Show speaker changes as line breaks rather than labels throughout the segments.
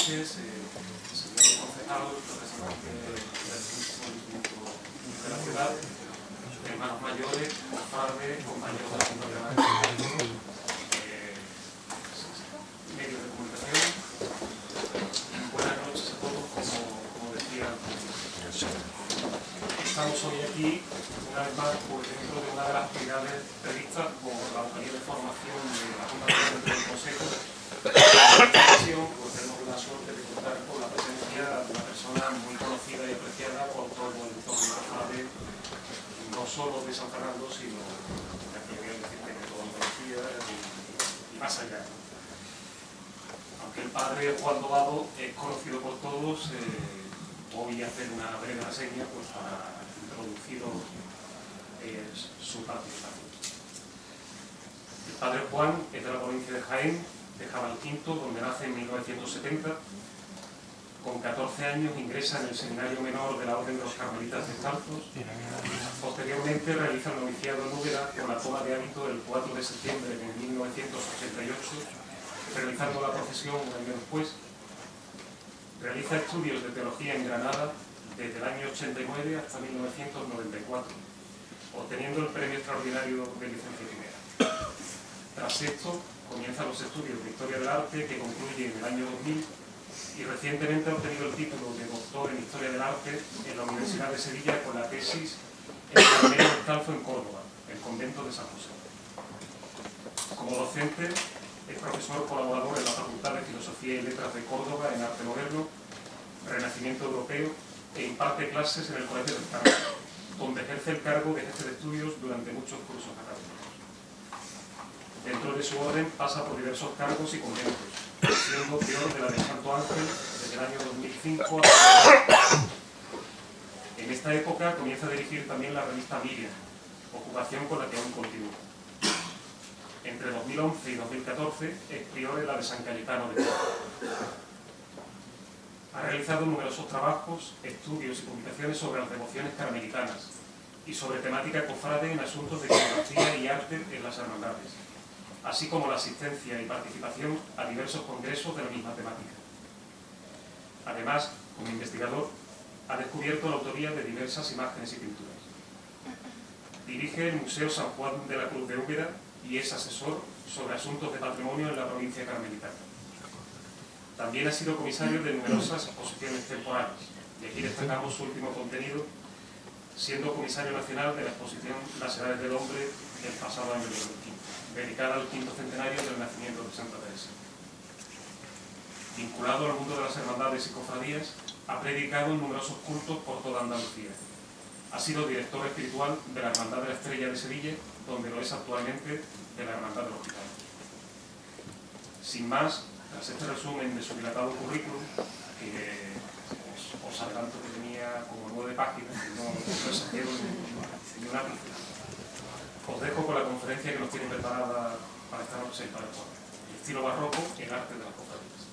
noches, señor concejal, representante del Ayuntamiento de la ciudad, hermanos mayores, cofrades, compañeros de la Junta de medios de comunicación. Buenas noches a todos, como decía al principio. Estamos hoy aquí, una vez más, dentro de una de las actividades previstas por la Unidad de Formación de la Junta del Consejo. En esta ocasión, tenemos la suerte de contar con la presencia de una persona muy conocida y apreciada por todo el entorno cofrade, no solo de San Fernando, sino de toda Andalucía y más allá. Aunque el padre Juan Dobado es conocido por todos, voy a hacer una breve reseña pues, para introducir su participación. El padre Juan es de la provincia de Jaén, de Jabalquinto, donde nace en 1970. Con 14 años ingresa en el Seminario Menor de la Orden de los Carmelitas Descalzos. Posteriormente realiza el noviciado en Úbeda con la toma de hábito el 4 de septiembre de 1988, realizando la profesión un año después. Realiza estudios de teología en Granada desde el año 89 hasta 1994, obteniendo el premio extraordinario de licencia primera. Tras esto, comienza los estudios de Historia del Arte, que concluye en el año 2000, y recientemente ha obtenido el título de doctor en Historia del Arte en la Universidad de Sevilla con la tesis El Carmelo Descalzo en Córdoba, el convento de San José. Como docente, es profesor colaborador en la Facultad de Filosofía y Letras de Córdoba en Arte Moderno, Renacimiento Europeo, e imparte clases en el Colegio del Carmen, donde ejerce el cargo de jefe de estudios durante muchos cursos académicos. Dentro de su orden pasa por diversos cargos y conventos, siendo prior de la del Santo Ángel desde el año 2005 hasta en esta época comienza a dirigir también la revista Miriam, ocupación con la que aún continúa. Entre 2011 y 2014 es prior en la de San Cayetano de Córdoba. Ha realizado numerosos trabajos, estudios y publicaciones sobre las devociones carmelitanas y sobre temática cofrade en asuntos de iconografía y arte en las hermandades, así como la asistencia y participación a diversos congresos de la misma temática. Además, como investigador, ha descubierto la autoría de diversas imágenes y pinturas. Dirige el Museo San Juan de la Cruz de Úbeda y es asesor sobre asuntos de patrimonio en la provincia carmelitana. También ha sido comisario de numerosas exposiciones temporales, y aquí destacamos su último contenido, siendo comisario nacional de la exposición Las Edades del Hombre del pasado año 2015, dedicada al quinto centenario del nacimiento de Santa Teresa. Vinculado al mundo de las hermandades y cofradías, ha predicado en numerosos cultos por toda Andalucía. Ha sido director espiritual de la Hermandad de la Estrella de Sevilla, donde lo es actualmente de la Hermandad del Hospital. Sin más, tras este resumen de su dilatado currículum, que os adelanto que tenía como 9 páginas, y no exagero ni una ápice, os dejo con la conferencia que nos tiene preparada para esta noche para el Juan. El estilo barroco, el arte de las cofradías.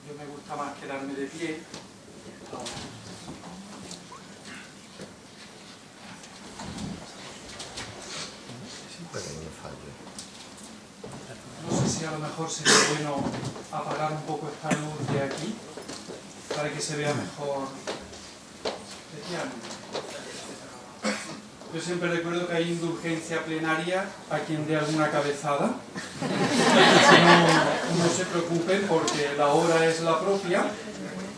Yo me gusta más quedarme de pie. No sé si a lo mejor sería bueno apagar un poco esta luz de aquí para que se vea mejor. Yo siempre recuerdo que hay indulgencia plenaria a quien dé alguna cabezada. No se preocupen porque la hora es la propia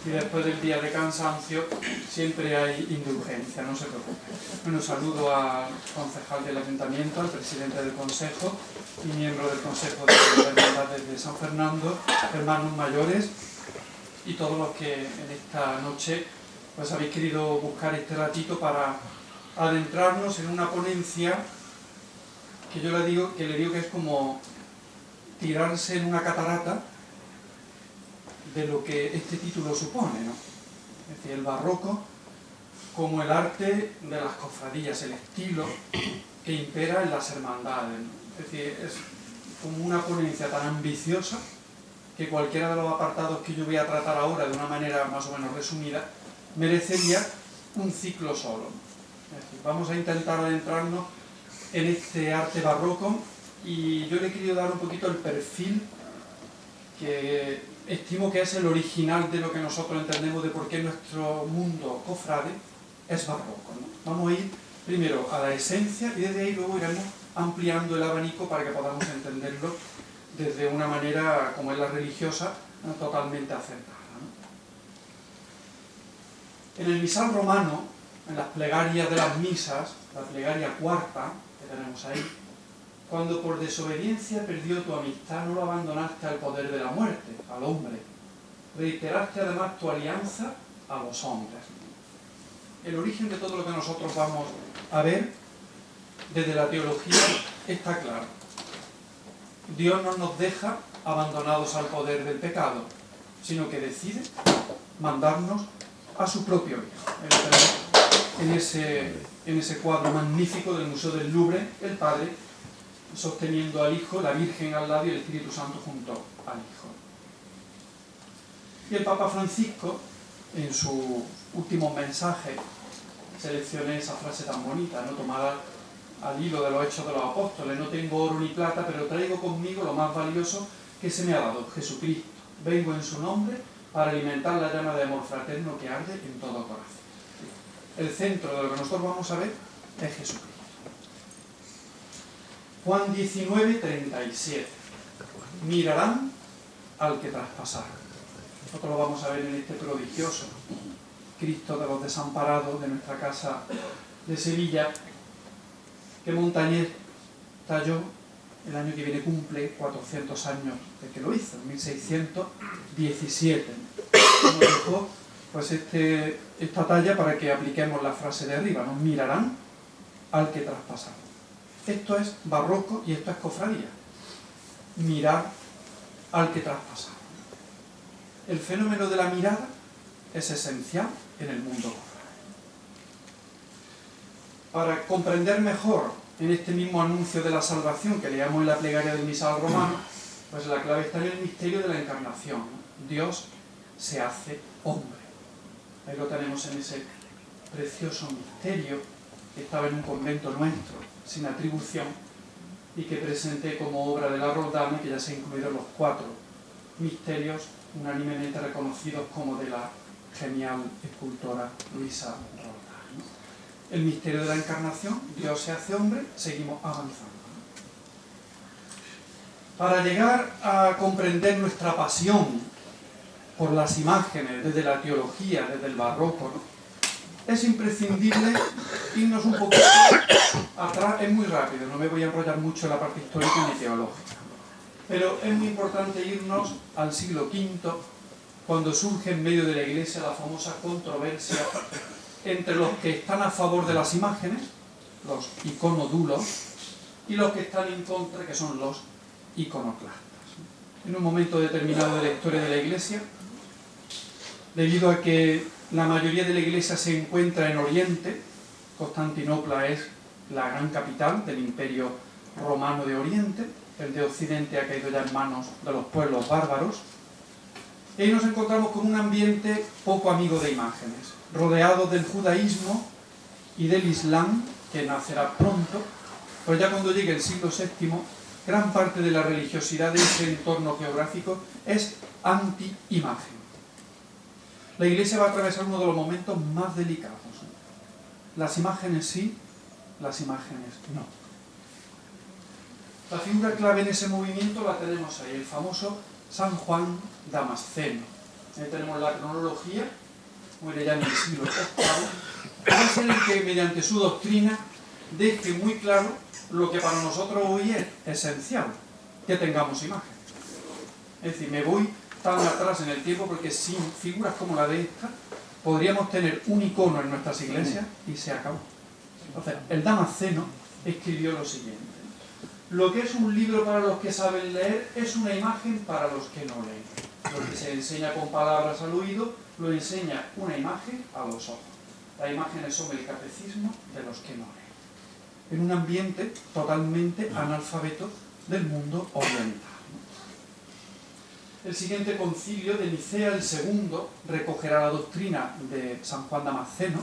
y después del día de cansancio siempre hay indulgencia, no se preocupen. Bueno, saludo al concejal del Ayuntamiento, al presidente del Consejo y miembro del Consejo de Hermandades de San Fernando, hermanos mayores y todos los que en esta noche pues habéis querido buscar este ratito para adentrarnos en una ponencia que yo le digo que es como tirarse en una catarata de lo que este título supone, ¿no? Es decir, el barroco como el arte de las cofradías, el estilo que impera en las hermandades, ¿no? Es decir, es como una ponencia tan ambiciosa que cualquiera de los apartados que yo voy a tratar ahora de una manera más o menos resumida merecería un ciclo solo, ¿no? Es decir, vamos a intentar adentrarnos en este arte barroco, y yo le he querido dar un poquito el perfil que estimo que es el original de lo que nosotros entendemos de por qué nuestro mundo cofrade es barroco, ¿no? Vamos a ir primero a la esencia y desde ahí luego iremos ampliando el abanico para que podamos entenderlo desde una manera, como es la religiosa, totalmente acertada, ¿no? En el misal romano, en las plegarias de las misas, la plegaria cuarta que tenemos ahí, cuando por desobediencia perdió tu amistad, no lo abandonaste al poder de la muerte, al hombre. Reiteraste además tu alianza a los hombres. El origen de todo lo que nosotros vamos a ver desde la teología está claro. Dios no nos deja abandonados al poder del pecado, sino que decide mandarnos a su propio Hijo. En ese cuadro magnífico del Museo del Louvre, el Padre sosteniendo al Hijo, la Virgen al lado y el Espíritu Santo junto al Hijo. Y el Papa Francisco, en su último mensaje, seleccioné esa frase tan bonita, ¿no?, tomada al hilo de los Hechos de los Apóstoles: no tengo oro ni plata, pero traigo conmigo lo más valioso que se me ha dado, Jesucristo. Vengo en su nombre para alimentar la llama de amor fraterno que arde en todo corazón. El centro de lo que nosotros vamos a ver es Jesucristo. Juan 19, 37. Mirarán al que traspasaron. Nosotros lo vamos a ver en este prodigioso Cristo de los desamparados de nuestra casa de Sevilla, que Montañés talló el año que viene, cumple 400 años de que lo hizo, en 1617. Nos dejó pues esta talla para que apliquemos la frase de arriba, ¿no? Mirarán al que traspasaron. Esto es barroco y esto es cofradía. Mirar al que traspasaron. El fenómeno de la mirada es esencial en el mundo cofrade. Para comprender mejor en este mismo anuncio de la salvación que leamos en la plegaria del misal romano, pues la clave está en el misterio de la encarnación. Dios se hace hombre. Ahí lo tenemos en ese precioso misterio que estaba en un convento nuestro, sin atribución, y que presenté como obra de la Roldán, que ya se ha incluido en los 4 misterios unánimemente reconocidos como de la genial escultora Luisa Roldán, ¿no? El misterio de la encarnación, Dios se hace hombre, seguimos avanzando. Para llegar a comprender nuestra pasión por las imágenes desde la teología, desde el barroco, ¿no?, es imprescindible irnos un poquito atrás. Es muy rápido, no me voy a enrollar mucho en la parte histórica ni teológica, pero es muy importante irnos al siglo V, cuando surge en medio de la Iglesia la famosa controversia entre los que están a favor de las imágenes, los iconodulos, y los que están en contra, que son los iconoclastas. En un momento determinado de la historia de la Iglesia, debido a que la mayoría de la Iglesia se encuentra en Oriente, Constantinopla es la gran capital del Imperio Romano de Oriente, el de Occidente ha caído ya en manos de los pueblos bárbaros, y ahí nos encontramos con un ambiente poco amigo de imágenes, rodeados del judaísmo y del islam, que nacerá pronto, pues ya cuando llegue el siglo VII, gran parte de la religiosidad de ese entorno geográfico es anti-imagen. La Iglesia va a atravesar uno de los momentos más delicados. Las imágenes sí, las imágenes no. La figura clave en ese movimiento la tenemos ahí, el famoso San Juan Damasceno. Ahí tenemos la cronología, muere ya en el siglo VIII, va a ser el que mediante su doctrina deje muy claro lo que para nosotros hoy es esencial, que tengamos imágenes. Es decir, me voy tan atrás en el tiempo porque sin figuras como la de esta podríamos tener un icono en nuestras iglesias y se acabó. Entonces, el Damasceno escribió lo siguiente: lo que es un libro para los que saben leer es una imagen para los que no leen. Lo que se enseña con palabras al oído lo enseña una imagen a los ojos. Las imágenes son el catecismo de los que no leen. En un ambiente totalmente analfabeto del mundo oriental. El siguiente concilio de Nicea, el segundo, recogerá la doctrina de San Juan Damasceno.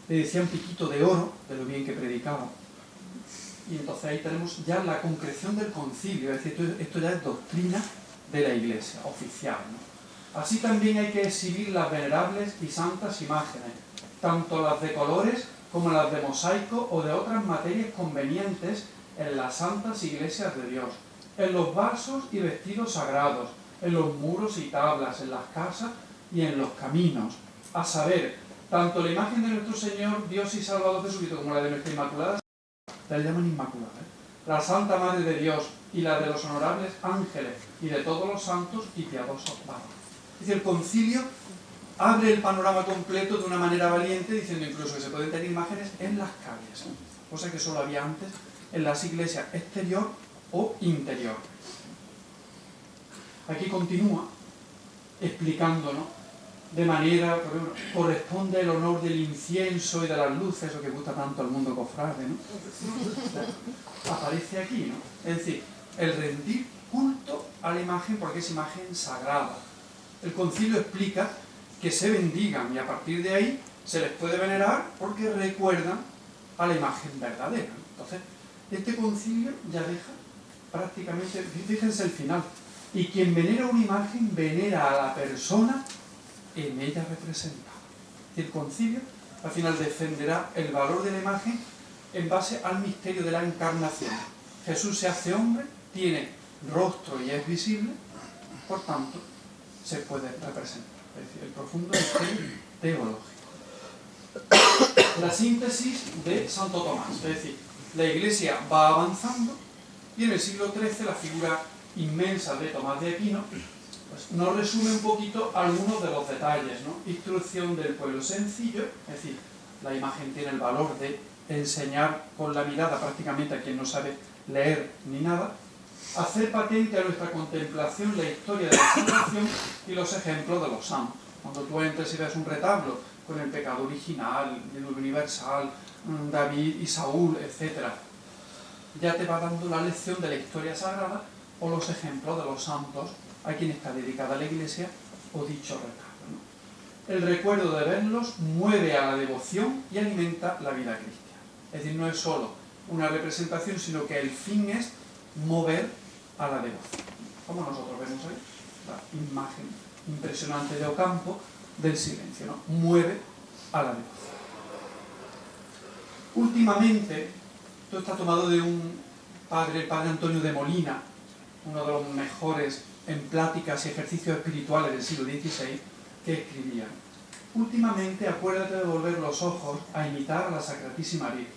Le decían piquito de oro, de lo bien que predicaba. Y entonces ahí tenemos ya la concreción del concilio, es decir, esto ya es doctrina de la Iglesia, oficial, ¿no? Así también hay que exhibir las venerables y santas imágenes, tanto las de colores como las de mosaico o de otras materias convenientes en las santas iglesias de Dios, en los vasos y vestidos sagrados, en los muros y tablas, en las casas y en los caminos, a saber, tanto la imagen de nuestro Señor, Dios y Salvador Jesucristo, como la de nuestra Inmaculada, la llaman Inmaculada, la Santa Madre de Dios y la de los honorables ángeles y de todos los santos y piadosos varones. Es decir, el concilio abre el panorama completo de una manera valiente, diciendo incluso que se pueden tener imágenes en las calles, ¿no? Cosa que solo había antes en las iglesias exterior o interior. Aquí continúa explicándonos de manera, por ejemplo, corresponde el honor del incienso y de las luces, eso que gusta tanto al mundo cofrade, ¿no? Aparece aquí, ¿no? Es decir, el rendir culto a la imagen porque es imagen sagrada. El concilio explica que se bendigan y a partir de ahí se les puede venerar porque recuerdan a la imagen verdadera. Entonces, este concilio ya deja prácticamente, fíjense el final, y quien venera una imagen venera a la persona en ella representada. El concilio al final defenderá el valor de la imagen en base al misterio de la encarnación. Jesús se hace hombre, tiene rostro y es visible, por tanto se puede representar. Es decir, el profundo misterio teológico. La síntesis de Santo Tomás, es decir, la Iglesia va avanzando y en el siglo XIII la figura inmensa de Tomás de Aquino pues, nos resume un poquito algunos de los detalles, ¿no? Instrucción del pueblo sencillo, es decir, la imagen tiene el valor de enseñar con la mirada prácticamente a quien no sabe leer ni nada, hacer patente a nuestra contemplación la historia de la salvación y los ejemplos de los santos. Cuando tú entres y ves un retablo con el pecado original, el universal, David y Saúl, etc., ya te va dando la lección de la historia sagrada o los ejemplos de los santos a quien está dedicada la Iglesia o dicho retablo, ¿no? El recuerdo de verlos mueve a la devoción y alimenta la vida cristiana. Es decir, no es solo una representación, sino que el fin es mover a la devoción. Como nosotros vemos ahí, la imagen impresionante de Ocampo del silencio, ¿no? Mueve a la devoción. Últimamente, esto está tomado de un padre, el padre Antonio de Molina, uno de los mejores en pláticas y ejercicios espirituales del siglo XVI, que escribía: últimamente acuérdate de volver los ojos a imitar a la Sacratísima Virgen.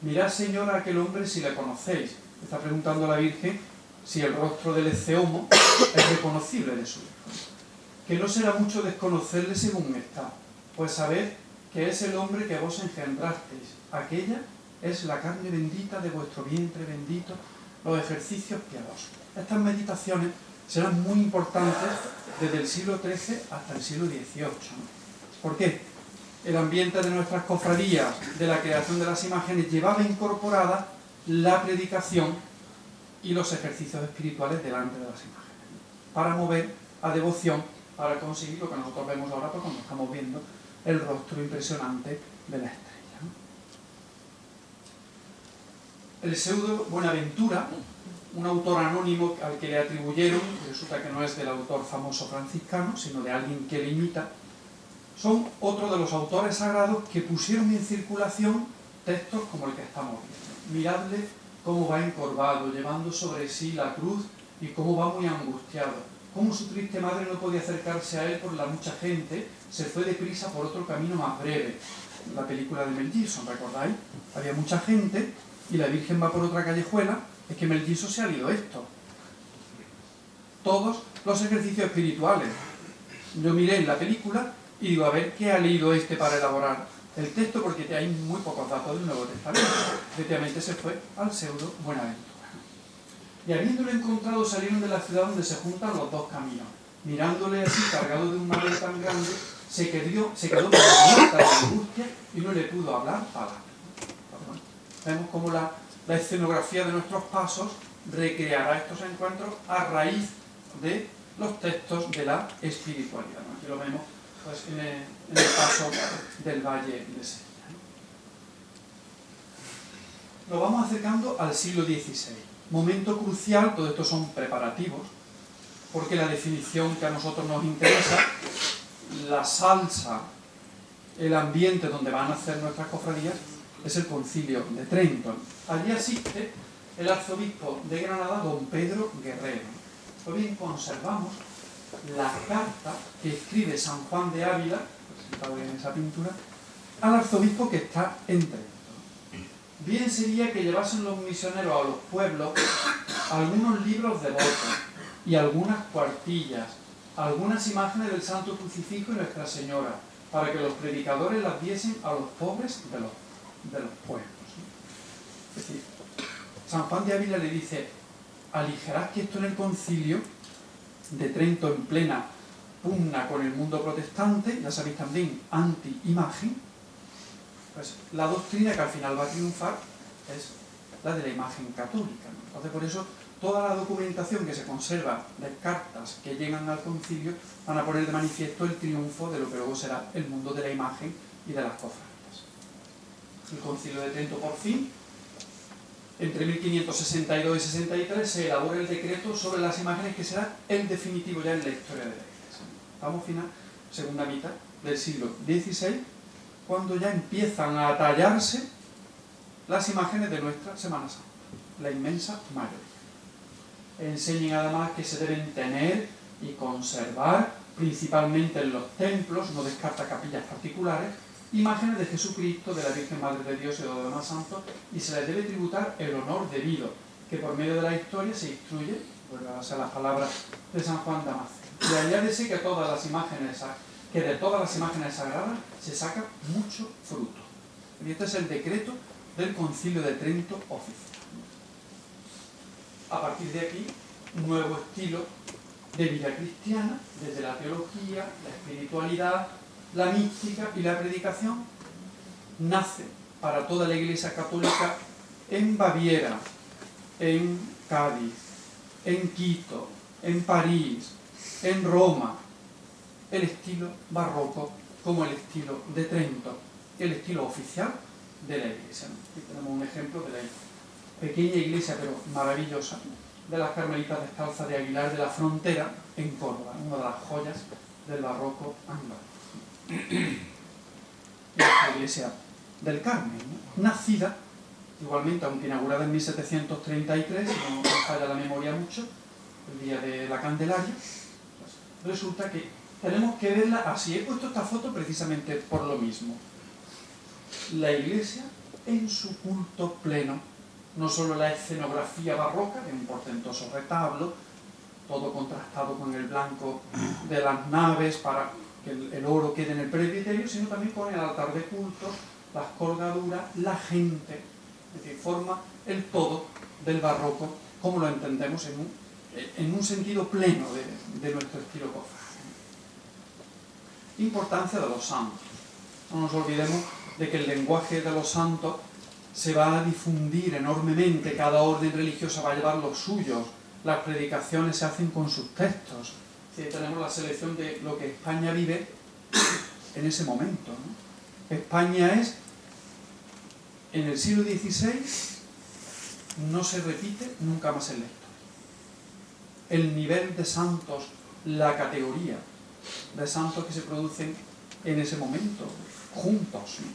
Mirad, Señor, a aquel hombre si le conocéis. Está preguntando a la Virgen si el rostro del Ecceomo es reconocible de su hijo. Que no será mucho desconocerle según está, pues sabed que es el hombre que vos engendrasteis. Aquella es la carne bendita de vuestro vientre bendito, los ejercicios piadosos. Estas meditaciones serán muy importantes desde el siglo XIII hasta el siglo XVIII, ¿no? ¿Por qué? El ambiente de nuestras cofradías, de la creación de las imágenes, llevaba incorporada la predicación y los ejercicios espirituales delante de las imágenes, ¿no? Para mover a devoción, para conseguir lo que nosotros vemos ahora, pues cuando estamos viendo el rostro impresionante de la estrella, ¿no? El pseudo Buenaventura, un autor anónimo al que le atribuyeron, resulta que no es del autor famoso franciscano, sino de alguien que le imita, son otro de los autores sagrados que pusieron en circulación textos como el que estamos viendo. Miradle cómo va encorvado, llevando sobre sí la cruz y cómo va muy angustiado. Cómo su triste madre no podía acercarse a él por la mucha gente, se fue deprisa por otro camino más breve. La película de Mel Gibson, ¿recordáis? Había mucha gente y la Virgen va por otra callejuela. Es que Mel Gibson se ha leído esto. Todos los ejercicios espirituales. Yo miré en la película y digo, a ver, ¿qué ha leído este para elaborar el texto? Porque hay muy pocos datos del Nuevo Testamento. Efectivamente se fue al pseudo Buenaventura. Y habiéndolo encontrado, salieron de la ciudad donde se juntan los dos caminos. Mirándole así, cargado de un madero tan grande, se quedó muerta de angustia y no le pudo hablar palabra. Bueno, vemos cómo la escenografía de nuestros pasos recreará estos encuentros a raíz de los textos de la espiritualidad, ¿no? Aquí lo vemos pues, en el paso del Valle de Sevilla, nos vamos acercando al siglo XVI. Momento crucial, todo esto son preparativos, porque la definición que a nosotros nos interesa, la salsa, el ambiente donde van a hacer nuestras cofradías, es el Concilio de Trento. Allí asiste el arzobispo de Granada, don Pedro Guerrero. Pues bien, conservamos la carta que escribe San Juan de Ávila, presentado en esa pintura, al arzobispo que está en Trento. Bien sería que llevasen los misioneros a los pueblos algunos libros devotos y algunas cuartillas, algunas imágenes del Santo Crucifijo y Nuestra Señora, para que los predicadores las diesen a los pobres de los pueblos. Es decir, San Juan de Ávila le dice: aligerad que esto en el concilio de Trento, en plena pugna con el mundo protestante, ya sabéis también, anti-imagen, pues la doctrina que al final va a triunfar es la de la imagen católica, ¿no? Entonces, por eso, toda la documentación que se conserva de cartas que llegan al concilio van a poner de manifiesto el triunfo de lo que luego será el mundo de la imagen y de las cofradías. El concilio de Trento, por fin, entre 1562 y 63, se elabora el decreto sobre las imágenes, que será el definitivo ya en la historia de la Iglesia. Vamos final, segunda mitad del siglo XVI, cuando ya empiezan a tallarse las imágenes de nuestra Semana Santa, la inmensa mayoría. Enseñan además que se deben tener y conservar, principalmente en los templos, no descarta capillas particulares, imágenes de Jesucristo, de la Virgen Madre de Dios y de los demás santos, y se les debe tributar el honor debido, que por medio de la historia se instruye, vuelve a ser las palabras de San Juan Damasceno. Y añádese que de todas las imágenes sagradas se saca mucho fruto. Y este es el decreto del Concilio de Trento oficial. A partir de aquí, un nuevo estilo de vida cristiana, desde la teología, la espiritualidad, la mística y la predicación, nace para toda la Iglesia Católica en Baviera, en Cádiz, en Quito, en París, en Roma, el estilo barroco como el estilo de Trento, el estilo oficial de la Iglesia. Aquí tenemos un ejemplo de la pequeña iglesia, pero maravillosa, de las Carmelitas Descalzas de Aguilar de la Frontera, en Córdoba, una de las joyas del barroco anglosajón. La iglesia del Carmen, ¿no? Nacida, igualmente, aunque inaugurada en 1733, si no me falla la memoria mucho, el día de la Candelaria, pues resulta que tenemos que verla así. He puesto esta foto precisamente por lo mismo. La iglesia en su culto pleno, no solo la escenografía barroca, de un portentoso retablo, todo contrastado con el blanco de las naves para que el oro quede en el presbiterio, sino también pone el altar de culto, las colgaduras, la gente, es decir, forma el todo del barroco, como lo entendemos en un sentido pleno de nuestro estilo cofrade. Importancia de los santos. No nos olvidemos de que el lenguaje de los santos se va a difundir enormemente, cada orden religiosa va a llevar los suyos, las predicaciones se hacen con sus textos. Tenemos la selección de lo que España vive en ese momento, ¿no? España es, en el siglo XVI, no se repite nunca más en la historia. El nivel de santos, la categoría de santos que se producen en ese momento, juntos, ¿no?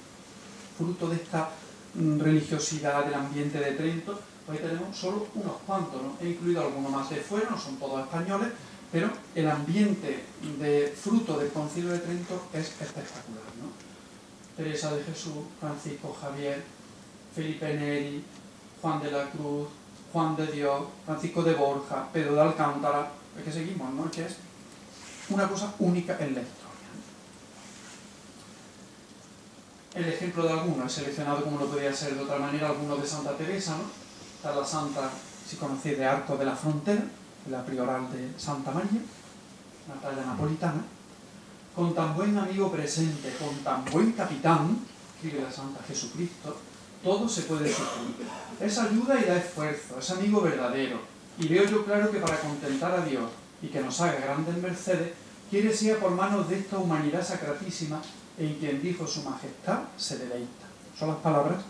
Fruto de esta religiosidad del ambiente de Trento. Hoy tenemos solo unos cuantos, ¿no? He incluido algunos más de fuera, no son todos españoles, pero el ambiente de fruto del Concilio de Trento es espectacular, ¿no? Teresa de Jesús, Francisco Javier, Felipe Neri, Juan de la Cruz, Juan de Dios, Francisco de Borja, Pedro de Alcántara, es que seguimos, ¿no? Que es una cosa única en la historia. El ejemplo de algunos, he seleccionado, como no podía ser de otra manera, algunos de Santa Teresa, ¿no? Está la Santa, si conocéis, de Arcos de la Frontera, la prioral de Santa María, una talla napolitana. Con tan buen amigo presente, con tan buen capitán, escribe la Santa Jesucristo, todo se puede sufrir. Es ayuda y da esfuerzo, es amigo verdadero. Y veo yo claro que para contentar a Dios y que nos haga grandes mercedes, quiere sea por manos de esta humanidad sacratísima, en quien dijo su majestad se deleita. Son las palabras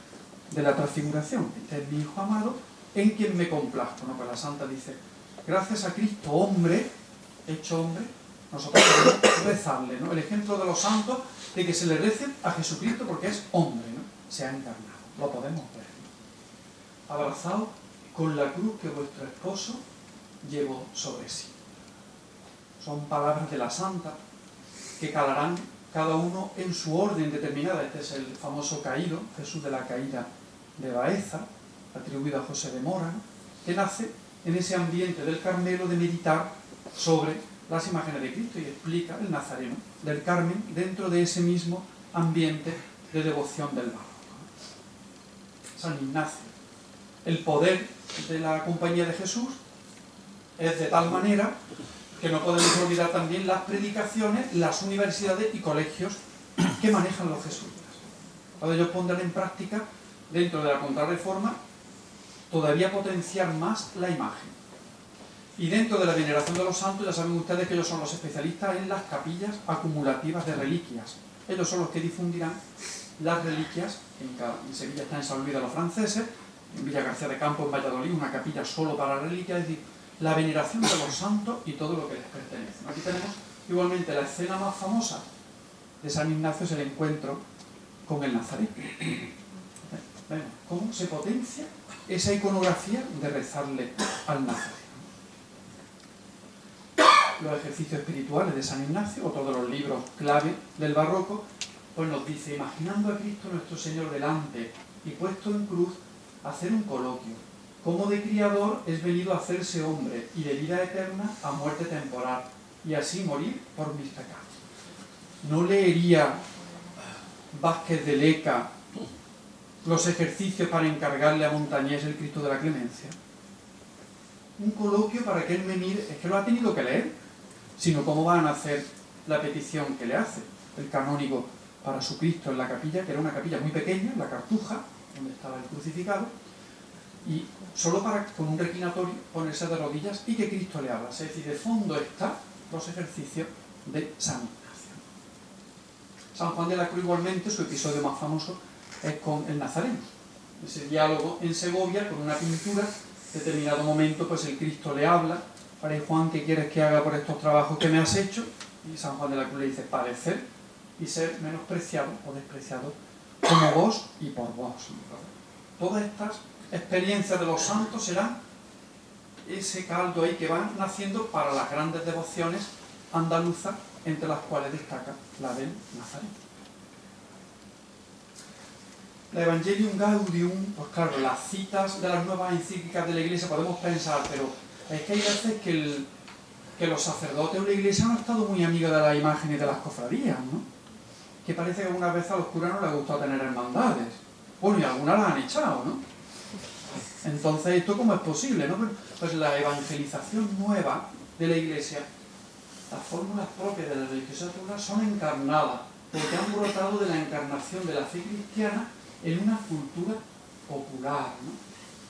de la transfiguración. Este es mi Hijo amado, en quien me complazco, ¿no? Pues la Santa dice, gracias a Cristo, hombre, hecho hombre, nosotros podemos rezarle, ¿no? El ejemplo de los santos de que se le recen a Jesucristo porque es hombre, ¿no? Se ha encarnado, lo podemos ver, ¿no? Abrazado con la cruz que vuestro esposo llevó sobre sí. Son palabras de la Santa que calarán cada uno en su orden determinada. Este es el famoso caído, Jesús de la caída de Baeza, atribuido a José de Mora, ¿no? Que nace en ese ambiente del Carmelo de meditar sobre las imágenes de Cristo y explica el Nazareno del Carmen dentro de ese mismo ambiente de devoción del barroco. San Ignacio. El poder de la Compañía de Jesús es de tal manera que no podemos olvidar también las predicaciones, las universidades y colegios que manejan los jesuitas. Ahora ellos pondrán en práctica, dentro de la Contrarreforma, todavía potenciar más la imagen. Y dentro de la veneración de los santos, ya saben ustedes que ellos son los especialistas en las capillas acumulativas de reliquias. Ellos son los que difundirán las reliquias. En Sevilla está en San Luis de los franceses, en Villa García de Campos, en Valladolid, una capilla solo para reliquias, es decir, la veneración de los santos y todo lo que les pertenece. Aquí tenemos igualmente la escena más famosa de San Ignacio, es el encuentro con el Nazareno. Vemos cómo se potencia esa iconografía de rezarle al Nazareno. Los ejercicios espirituales de San Ignacio, otro de los libros clave del barroco, pues nos dice, imaginando a Cristo nuestro Señor delante y puesto en cruz, hacer un coloquio. Como de criador es venido a hacerse hombre y de vida eterna a muerte temporal, y así morir por mis pecados. ¿No leería Vázquez de Leca los ejercicios para encargarle a Montañés el Cristo de la Clemencia? Un coloquio para que él me mire, es que lo ha tenido que leer, sino cómo van a hacer la petición que le hace el canónigo para su Cristo en la capilla, que era una capilla muy pequeña, la Cartuja, donde estaba el crucificado, y solo para, con un reclinatorio, ponerse de rodillas y que Cristo le habla. Es decir, de fondo están los ejercicios de San Ignacio. San Juan de la Cruz igualmente, su episodio más famoso es con el Nazareno. Ese diálogo en Segovia con una pintura, en determinado momento pues el Cristo le habla, para Juan, ¿qué quieres que haga por estos trabajos que me has hecho? Y San Juan de la Cruz le dice, padecer y ser menospreciado o despreciado como vos y por vos. Todas estas experiencias de los santos serán ese caldo ahí que van naciendo para las grandes devociones andaluzas, entre las cuales destaca la del Nazareno. La Evangelium Gaudium, pues claro, las citas de las nuevas encíclicas de la Iglesia podemos pensar, pero es que hay veces que los sacerdotes de la Iglesia no han estado muy amigos de las imágenes de las cofradías, ¿no? Que parece que algunas veces a los curas no les gusta tener hermandades. Bueno, y algunas las han echado, ¿no? Entonces, ¿esto cómo es posible, no? Pues la evangelización nueva de la Iglesia, las fórmulas propias de la religiosidad popular son encarnadas, porque han brotado de la encarnación de la fe cristiana en una cultura popular, ¿no?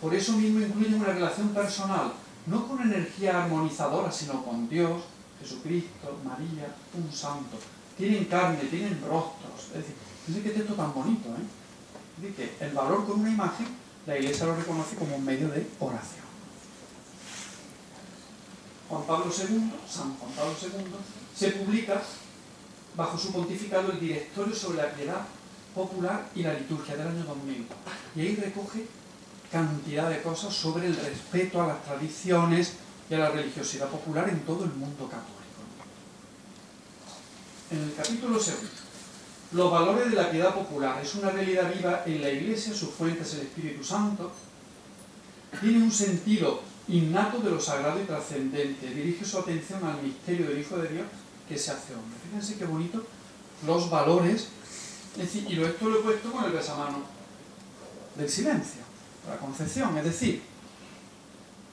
Por eso mismo incluyen una relación personal, no con energía armonizadora, sino con Dios, Jesucristo, María, un santo. Tienen carne, tienen rostros. Es decir, fíjense qué texto tan bonito, ¿eh? Es decir, que el valor con una imagen, la Iglesia lo reconoce como un medio de oración. San Juan Pablo II, se publica bajo su pontificado el Directorio sobre la Piedad Popular y la Liturgia del año 2000. Y ahí recoge cantidad de cosas sobre el respeto a las tradiciones y a la religiosidad popular en todo el mundo católico. En el capítulo 2, los valores de la piedad popular es una realidad viva en la Iglesia, su fuente es el Espíritu Santo, tiene un sentido innato de lo sagrado y trascendente, dirige su atención al misterio del Hijo de Dios que se hace hombre. Fíjense qué bonito los valores, es decir, y esto lo he puesto con el besamano del silencio, la concepción, es decir,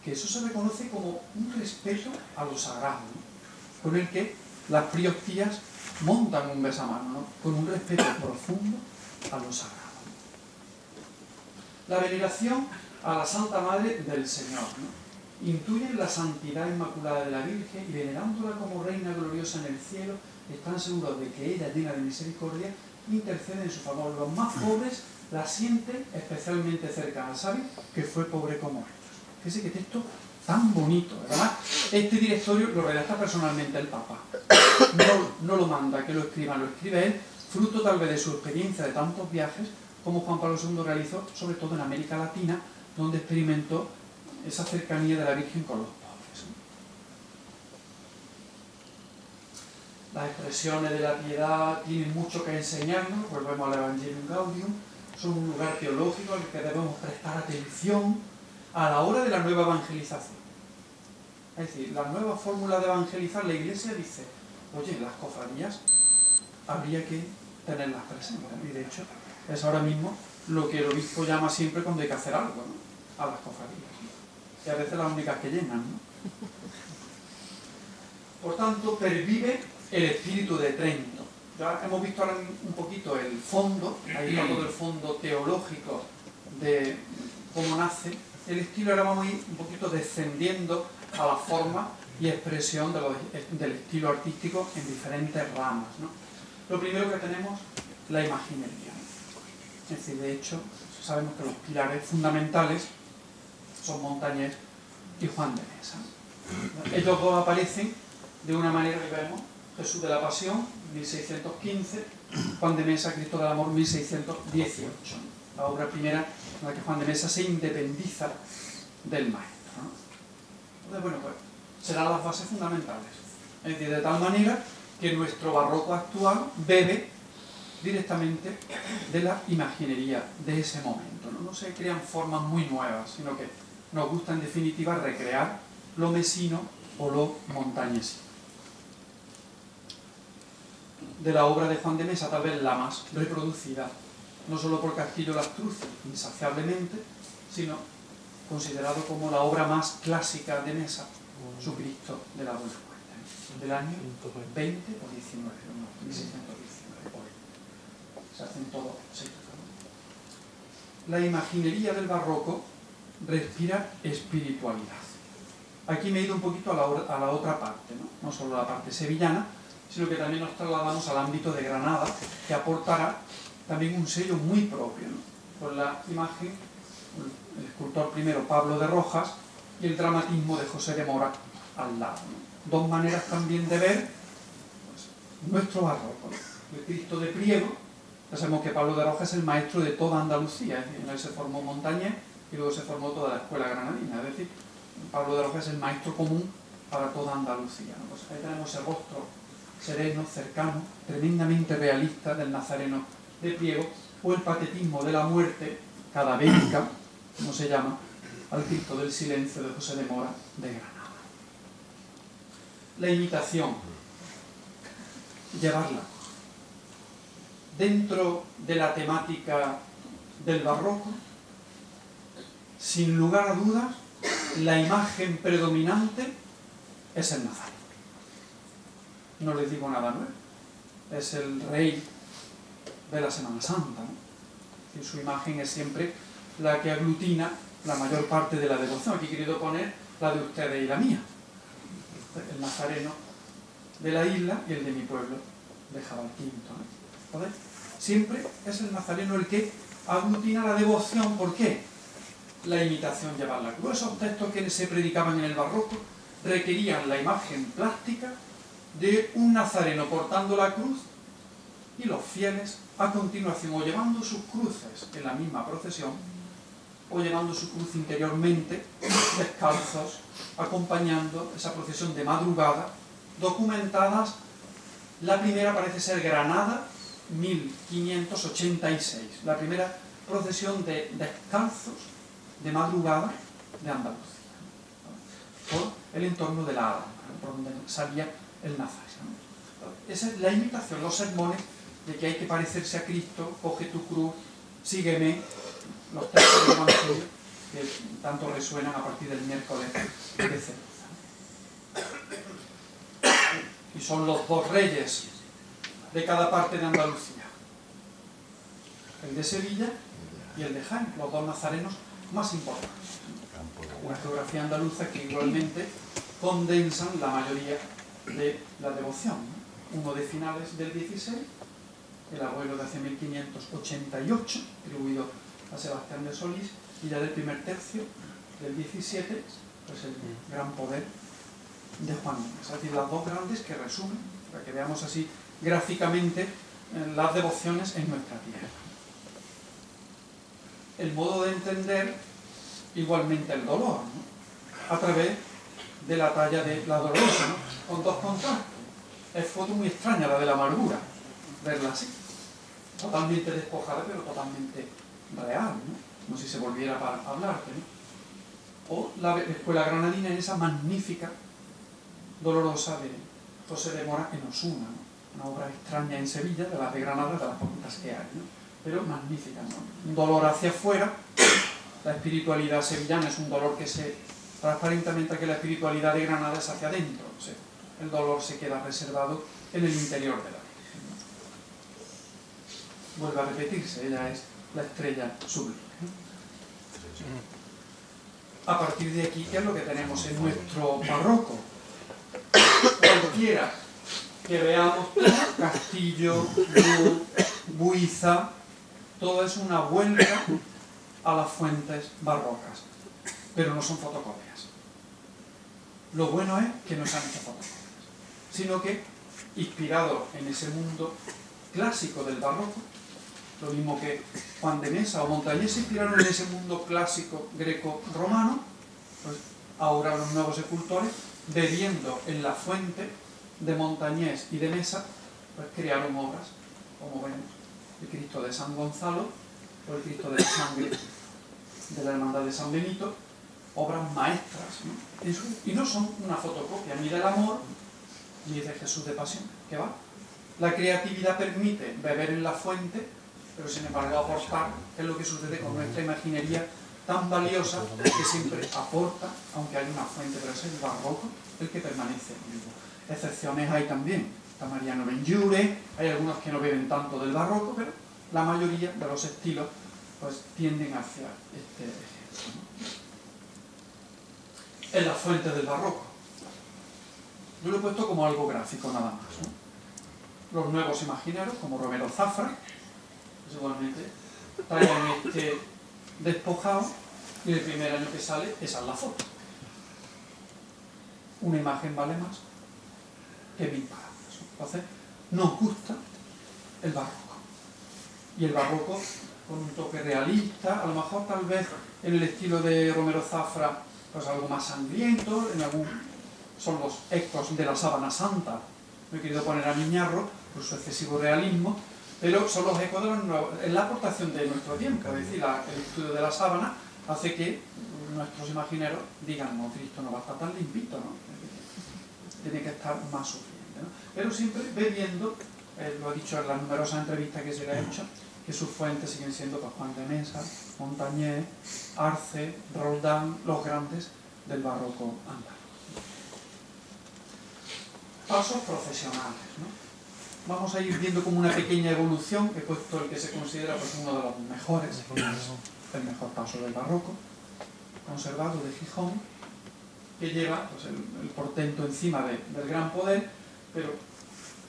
que eso se reconoce como un respeto a lo sagrado, ¿no? Con el que las priostías montan un besamano, ¿no? Con un respeto profundo a lo sagrado. La veneración a la Santa Madre del Señor, ¿no? Intuyen la santidad inmaculada de la Virgen y venerándola como reina gloriosa en el cielo, están seguros de que ella, llena de misericordia, intercede en su favor. Los más pobres la siente especialmente cercana. ¿Sabe? Que fue pobre como ellos. Fíjese qué texto tan bonito. Además, este directorio lo redacta personalmente el Papa. No lo manda que lo escriban, lo escribe él, fruto tal vez de su experiencia de tantos viajes como Juan Pablo II realizó, sobre todo en América Latina, donde experimentó esa cercanía de la Virgen con los pobres. Las expresiones de la piedad tienen mucho que enseñarnos, volvemos al Evangelium Gaudium, son un lugar teológico al que debemos prestar atención a la hora de la nueva evangelización. Es decir, la nueva fórmula de evangelizar, la Iglesia dice, oye, las cofradías habría que tenerlas presentes, y de hecho es ahora mismo lo que el obispo llama siempre cuando hay que hacer algo, ¿no? A las cofradías, ¿no? Y a veces las únicas que llenan, ¿no? Por tanto, pervive el espíritu de Trento. Ya hemos visto ahora un poquito el fondo, ahí está todo el fondo teológico de cómo nace. El estilo ahora vamos a ir un poquito descendiendo a la forma y expresión del estilo artístico en diferentes ramas, ¿no? Lo primero que tenemos, la imaginería. Es decir, de hecho, sabemos que los pilares fundamentales son Montañés y Juan de Mesa. Ellos dos aparecen de una manera que vemos: Jesús de la Pasión, 1615, Juan de Mesa, Cristo del Amor, 1618. La obra primera en la que Juan de Mesa se independiza del maestro, ¿no? Entonces, bueno, pues serán las bases fundamentales. Es decir, de tal manera que nuestro barroco actual bebe directamente de la imaginería de ese momento, ¿no? No se crean formas muy nuevas, sino que nos gusta en definitiva recrear lo mesino o lo montañesino. De la obra de Juan de Mesa, tal vez la más reproducida, no solo por Castillo Las Cruces, insaciablemente, sino considerado como la obra más clásica de Mesa, su Cristo de la Buena Muerte, del año 20 o 19, no, 1619, se hacen todos secos. La imaginería del barroco respira espiritualidad. Aquí me he ido un poquito a la otra parte, ¿no? No solo la parte sevillana, sino que también nos trasladamos al ámbito de Granada, que aportará también un sello muy propio, ¿no? Con la imagen, el escultor primero Pablo de Rojas y el dramatismo de José de Mora al lado, ¿no? Dos maneras también de ver, pues, nuestro barroco, ¿no? El Cristo de pliego. Ya sabemos que Pablo de Rojas es el maestro de toda Andalucía, en él se formó Montañés y luego se formó toda la escuela granadina, es decir, Pablo de Rojas es el maestro común para toda Andalucía, ¿no? Pues ahí tenemos el rostro sereno, cercano, tremendamente realista del Nazareno de pliego, o el patetismo de la muerte cadavérica, como se llama, al Cristo del Silencio de José de Mora de Granada. La imitación, llevarla dentro de la temática del barroco, sin lugar a dudas, la imagen predominante es el Nazareno. No les digo nada nuevo. Es el rey de la Semana Santa, ¿no? Y su imagen es siempre la que aglutina la mayor parte de la devoción. Aquí he querido poner la de ustedes y la mía. El Nazareno de la isla y el de mi pueblo, de Jabalquinto, ¿no? Entonces, siempre es el Nazareno el que aglutina la devoción. ¿Por qué? La imitación llevar la cruz. Esos textos que se predicaban en el barroco requerían la imagen plástica de un nazareno portando la cruz y los fieles a continuación o llevando sus cruces en la misma procesión o llevando su cruz interiormente, descalzos, acompañando esa procesión de madrugada, documentadas. La primera parece ser Granada, 1586, la primera procesión de descalzos de madrugada de Andalucía, por el entorno de la Alhambra, por donde salía el Nazareno. Esa es la imitación, los sermones de que hay que parecerse a Cristo, coge tu cruz, sígueme, los textos del Evangelio que tanto resuenan a partir del miércoles de ceniza. Y son los dos reyes de cada parte de Andalucía, el de Sevilla y el de Jaén, los dos nazarenos más importantes. Una geografía andaluza que igualmente condensan la mayoría de la devoción, ¿no? Uno de finales del 16 el abuelo de hace 1588, atribuido a Sebastián de Solís, y ya del primer tercio del 17, pues el gran poder de Juan Núñez. Es decir, las dos grandes que resumen, para que veamos así gráficamente las devociones en nuestra tierra. El modo de entender igualmente el dolor, ¿no? A través de la talla de la dolorosa, ¿no? Con dos contrastes. Es foto muy extraña la de la amargura, verla así, totalmente despojada pero totalmente real, ¿no? Como si se volviera para hablarte, ¿no? O la escuela granadina en esa magnífica dolorosa de José de Mora en Osuna, ¿no? Una obra extraña en Sevilla, de las de Granada, de las poquitas que hay, ¿no? Pero magnífica, ¿no? Un dolor hacia afuera. La espiritualidad sevillana es un dolor que se transparentemente, que la espiritualidad de Granada es hacia adentro, o sea, el dolor se queda reservado en el interior de la Virgen. Vuelve a repetirse, ella es la estrella sublime. A partir de aquí, ¿qué es lo que tenemos en nuestro barroco? Cualquiera que veamos, Castillo, Buiza, todo es una vuelta a las fuentes barrocas, pero no son fotocopias. Lo bueno es que no se han hecho fotocopias, sino que, inspirado en ese mundo clásico del barroco, lo mismo que Juan de Mesa o Montañés se inspiraron en ese mundo clásico greco-romano, pues ahora los nuevos escultores, bebiendo en la fuente de Montañés y de Mesa, pues crearon obras, como vemos, el Cristo de San Gonzalo o el Cristo de la Sangre de la Hermandad de San Benito, obras maestras, ¿no? Y no son una fotocopia ni del amor ni de Jesús de Pasión, que va. La creatividad permite beber en la fuente, pero sin embargo aportar, que es lo que sucede con nuestra imaginería tan valiosa, que siempre aporta, aunque hay una fuente, pero es el barroco el que permanece vivo. Excepciones hay también, está Mariano Benlliure, hay algunos que no beben tanto del barroco, pero la mayoría de los estilos pues tienden hacia este ejemplo, ¿no? En las fuentes del barroco. Yo lo he puesto como algo gráfico nada más, ¿no? Los nuevos imagineros, como Romero Zafra, pues igualmente traen este despojado y el primer año que sale esa es la foto. Una imagen vale más que 1000 palabras. Entonces, nos gusta el barroco. Y el barroco con un toque realista, a lo mejor tal vez en el estilo de Romero Zafra, pues algo más sangriento, en algún, son los ecos de la sábana santa. Me he querido poner a Miñarro por su excesivo realismo, pero son los ecos de los nuevos, es la aportación de nuestro tiempo, es decir, el estudio de la sábana hace que nuestros imagineros digan, no, Cristo no va a estar tan limpito, ¿no? Tiene que estar más sufriente, ¿no? Pero siempre bebiendo, lo he dicho en las numerosas entrevistas que se le ha hecho, que sus fuentes siguen siendo pues, Juan de Mesa, Montañés, Arce, Roldán, los grandes del barroco andaluz. Pasos procesionales, ¿no? Vamos a ir viendo como una pequeña evolución, he puesto el que se considera pues, uno de los mejores, el mejor paso del barroco, conservado de Gijón, que lleva pues, el portento encima del gran poder, pero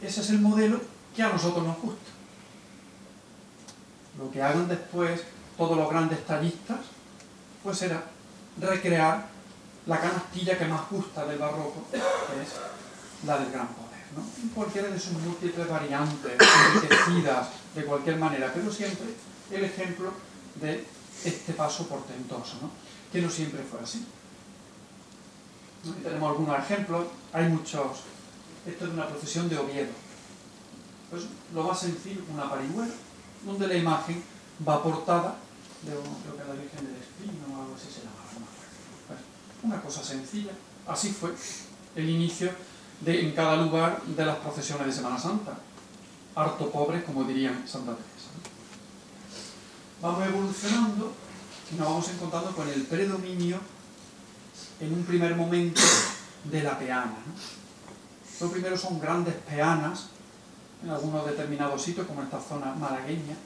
ese es el modelo que a nosotros nos gusta. Lo que hagan después todos los grandes tallistas, pues será recrear la canastilla que más gusta del barroco, que es la del gran poder, ¿no? En cualquiera de sus múltiples variantes, enriquecidas de cualquier manera, pero siempre el ejemplo de este paso portentoso, ¿no? Que no siempre fue así. Aquí tenemos algunos ejemplos, hay muchos. Esto es una procesión de Oviedo. Pues lo más sencillo, una parihuela, donde la imagen va portada de lo que es la Virgen del Espino o algo así se llamaba, no me acuerdo. Pues, una cosa sencilla, así fue el inicio en cada lugar de las procesiones de Semana Santa. Harto pobres, como dirían Santa Teresa. Vamos evolucionando y nos vamos encontrando con el predominio en un primer momento de la peana, ¿no? Lo primero son grandes peanas en algunos determinados sitios, como esta zona malagueña,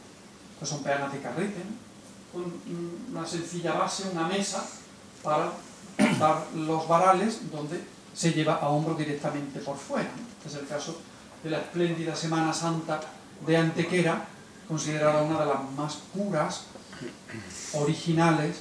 que son peanas de carrete, ¿no? Con una sencilla base, una mesa para dar los varales donde se lleva a hombro directamente por fuera, ¿no? Este es el caso de la espléndida Semana Santa de Antequera, considerada una de las más puras, originales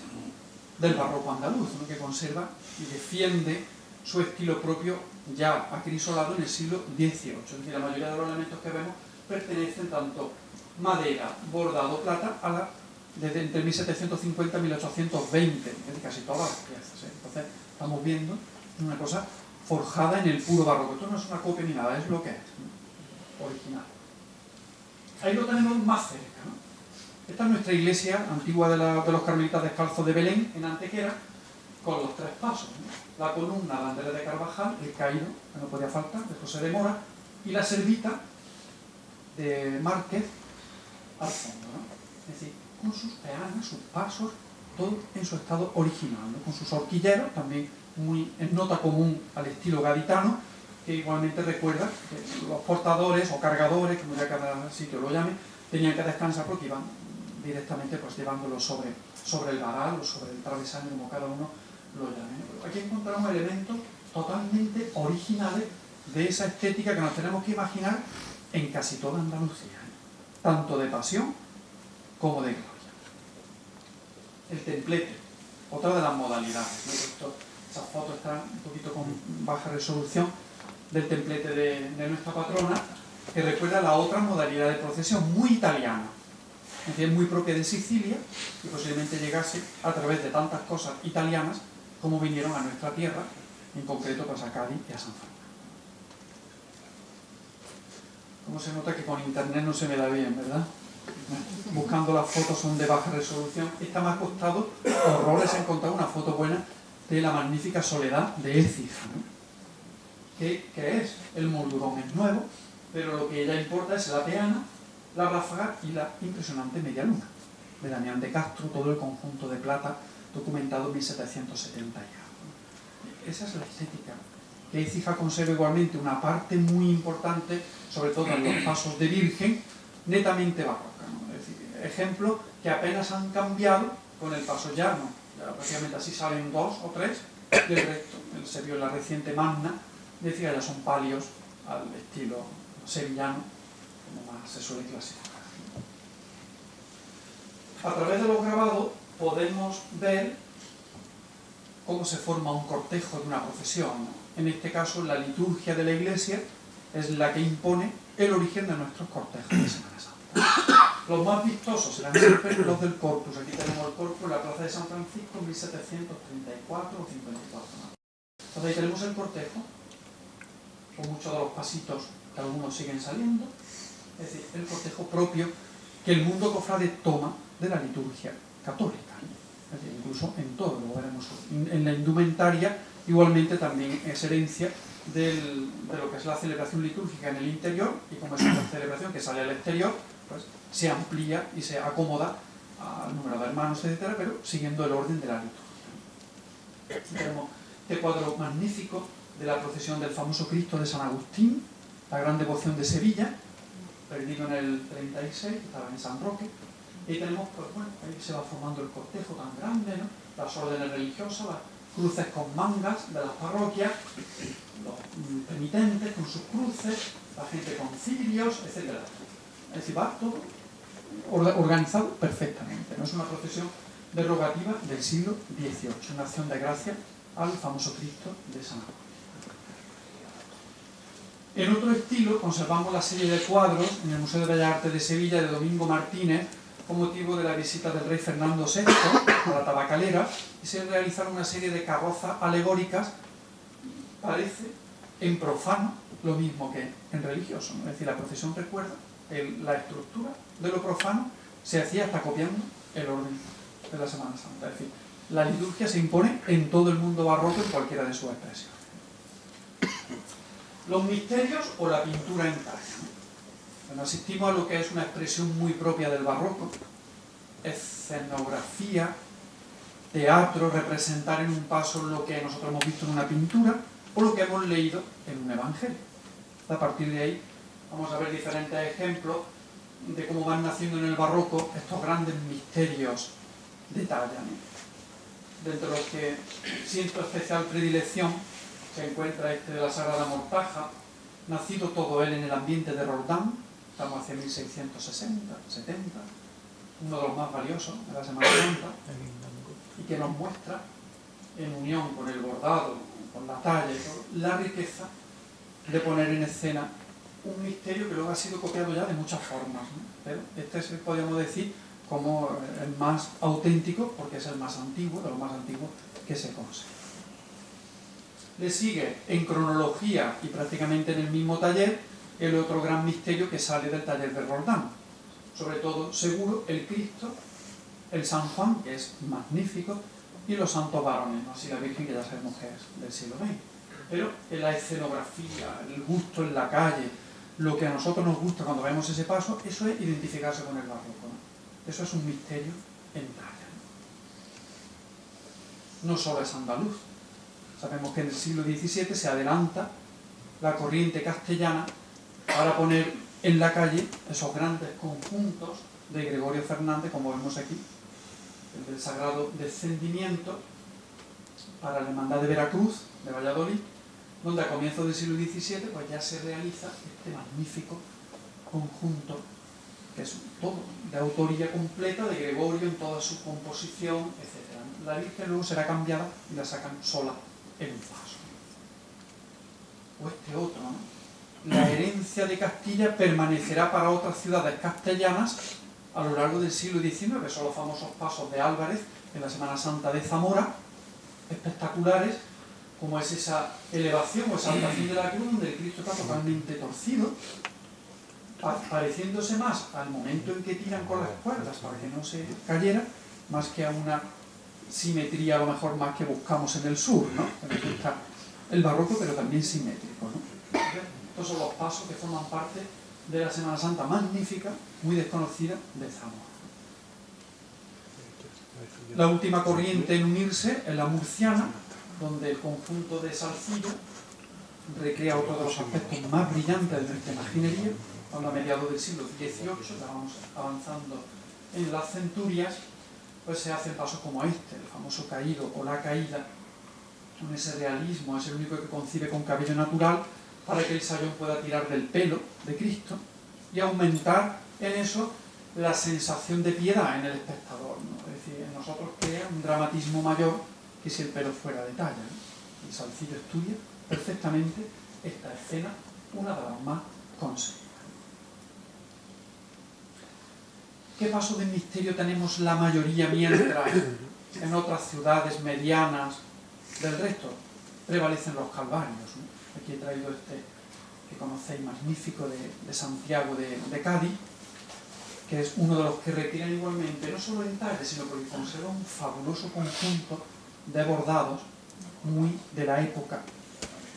del barroco andaluz, ¿no? Que conserva y defiende su estilo propio ya acrisolado en el siglo XVIII. Es decir, la mayoría de los elementos que vemos pertenecen tanto madera, bordado, plata, desde entre 1750 y 1820, es decir, casi todas las piezas, ¿eh? Entonces, estamos viendo una cosa forjada en el puro barroco. Esto no es una copia ni nada, es lo que es, ¿no? Original. Ahí lo tenemos más cerca, ¿no? Esta es nuestra iglesia antigua de los carmelitas descalzos de Belén, en Antequera, con los 3 pasos, ¿no? La columna de Andrés de Carvajal, el caído, que no podía faltar, de José de Mora, y la servita de Márquez al fondo, ¿no? Es decir, con sus peanas, sus pasos, todo en su estado original, ¿no? Con sus horquilleros, también muy en nota común al estilo gaditano, que igualmente recuerda que los portadores o cargadores, como ya cada sitio lo llame, tenían que descansar porque iban directamente pues llevándolo sobre el varal o sobre el travesaño, como cada uno lo llame. Pero aquí encontramos elementos totalmente originales de esa estética que nos tenemos que imaginar en casi toda Andalucía, ¿eh? Tanto de pasión como de gloria. El templete, otra de las modalidades, ¿no? Esas fotos están un poquito con baja resolución del templete de nuestra patrona, que recuerda la otra modalidad de procesión, muy italiana, es decir, muy propia de Sicilia, y posiblemente llegase a través de tantas cosas italianas como vinieron a nuestra tierra, en concreto pues a Cádiz y a San Fernando. Como se nota que con internet no se me da bien, ¿verdad? Buscando las fotos son de baja resolución. Esta me ha costado horrores encontrar una foto buena de la magnífica Soledad de Écija, ¿no? Que es, el moldurón es nuevo, pero lo que ella importa es la peana, la ráfaga y la impresionante media luna de Damián de Castro, todo el conjunto de plata documentado en 1770 ya. Esa es la estética. Que Écija conserva igualmente una parte muy importante, sobre todo en los pasos de Virgen, netamente barroca, ¿no? Es decir, ejemplos que apenas han cambiado con el paso llano, ya prácticamente así salen 2 o 3, y el resto, se vio en la reciente Magna, decía ya son palios al estilo sevillano, como más se suele clasificar. A través de los grabados podemos ver cómo se forma un cortejo de una procesión, ¿no? En este caso, la liturgia de la Iglesia es la que impone el origen de nuestros cortejos de Semana Santa. Los más vistosos serán siempre los del Corpus. Aquí tenemos el Corpus en la plaza de San Francisco en 1734 o 54. Entonces ahí tenemos el cortejo, con muchos de los pasitos que algunos siguen saliendo, es decir, el cortejo propio que el mundo cofrade toma de la liturgia católica, ¿no? Es decir, incluso en todo, lo veremos en la indumentaria, igualmente también es herencia de lo que es la celebración litúrgica en el interior, y como es una celebración que sale al exterior, pues se amplía y se acomoda al número de hermanos, etcétera, pero siguiendo el orden de la liturgia. Tenemos este cuadro magnífico de la procesión del famoso Cristo de San Agustín, la gran devoción de Sevilla, perdido en el 36, estaba en San Roque, y tenemos, pues bueno, ahí se va formando el cortejo tan grande, ¿no? Las órdenes religiosas, las cruces con mangas de las parroquias, los penitentes con sus cruces, la gente con cirios, etc. Es decir, va todo organizado perfectamente, ¿no? Es una procesión derogativa del siglo XVIII, una acción de gracia al famoso Cristo de San Agustín. En otro estilo conservamos la serie de cuadros en el Museo de Bellas Artes de Sevilla de Domingo Martínez con motivo de la visita del rey Fernando VI a la tabacalera, y se realizaron una serie de carrozas alegóricas, parece en profano lo mismo que en religioso, ¿no? Es decir, la procesión recuerda la estructura de lo profano, se hacía hasta copiando el orden de la Semana Santa. Es decir, la liturgia se impone en todo el mundo barroco en cualquiera de sus expresiones. Los misterios o la pintura en talla, ¿no? Bueno, asistimos a lo que es una expresión muy propia del barroco, escenografía, teatro, representar en un paso lo que nosotros hemos visto en una pintura o lo que hemos leído en un evangelio. A partir de ahí vamos a ver diferentes ejemplos de cómo van naciendo en el barroco estos grandes misterios de talla, ¿no? Dentro de los que siento especial predilección se encuentra este de la Sagrada Mortaja, nacido todo él en el ambiente de Roldán, estamos hacia 1660, 70, uno de los más valiosos de la Semana Santa, y que nos muestra, en unión con el bordado, con la talla y todo, la riqueza de poner en escena un misterio que luego ha sido copiado ya de muchas formas, ¿no? Pero este es, podríamos decir, como el más auténtico, porque es el más antiguo, de lo más antiguo que se conserva. Le sigue en cronología y prácticamente en el mismo taller el otro gran misterio que sale del taller de Roldán. Sobre todo, seguro, el Cristo, el San Juan, que es magnífico, y los santos varones, ¿no? Así la Virgen, que ya sabemos que es del siglo XX. Pero en la escenografía, el gusto en la calle, lo que a nosotros nos gusta cuando vemos ese paso, eso es identificarse con el barroco, ¿no? Eso es un misterio en talla, ¿no? No solo es andaluz. Sabemos que en el siglo XVII se adelanta la corriente castellana para poner en la calle esos grandes conjuntos de Gregorio Fernández, como vemos aquí, el del Sagrado Descendimiento para la Hermandad de Veracruz, de Valladolid, donde a comienzos del siglo XVII pues ya se realiza este magnífico conjunto, que es todo de autoría completa de Gregorio en toda su composición, etc. La Virgen luego será cambiada y la sacan sola en un paso. O este otro, ¿no? La herencia de Castilla permanecerá para otras ciudades castellanas a lo largo del siglo XIX, que son los famosos pasos de Álvarez en la Semana Santa de Zamora, espectaculares, como es esa elevación o exaltación de la cruz, donde el Cristo está totalmente torcido, pareciéndose más al momento en que tiran con las cuerdas para que no se cayera, más que a una simetría a lo mejor más que buscamos en el sur, ¿no? Que nos gusta el barroco, pero también simétrico, ¿no? Estos son los pasos que forman parte de la Semana Santa magnífica, muy desconocida, de Zamora. La última corriente en unirse es la murciana, donde el conjunto de Salcillo recrea otro de los aspectos más brillantes de nuestra imaginería, cuando a mediados del siglo XVIII, ya vamos avanzando en las centurias, pues se hacen pasos como este, el famoso caído o la caída, con ese realismo, es el único que concibe con cabello natural, para que el sayón pueda tirar del pelo de Cristo y aumentar en eso la sensación de piedad en el espectador, ¿no? Es decir, en nosotros crea un dramatismo mayor que si el pelo fuera de talla, ¿no? El Salcillo estudia perfectamente esta escena, una de las más conseguidas. ¿Qué paso de misterio tenemos la mayoría mientras en otras ciudades medianas del resto prevalecen los calvarios, ¿no? Aquí he traído este que conocéis, magnífico, de Santiago de Cádiz, que es uno de los que requieren igualmente, no solo en talle, sino porque conserva un fabuloso conjunto de bordados muy de la época,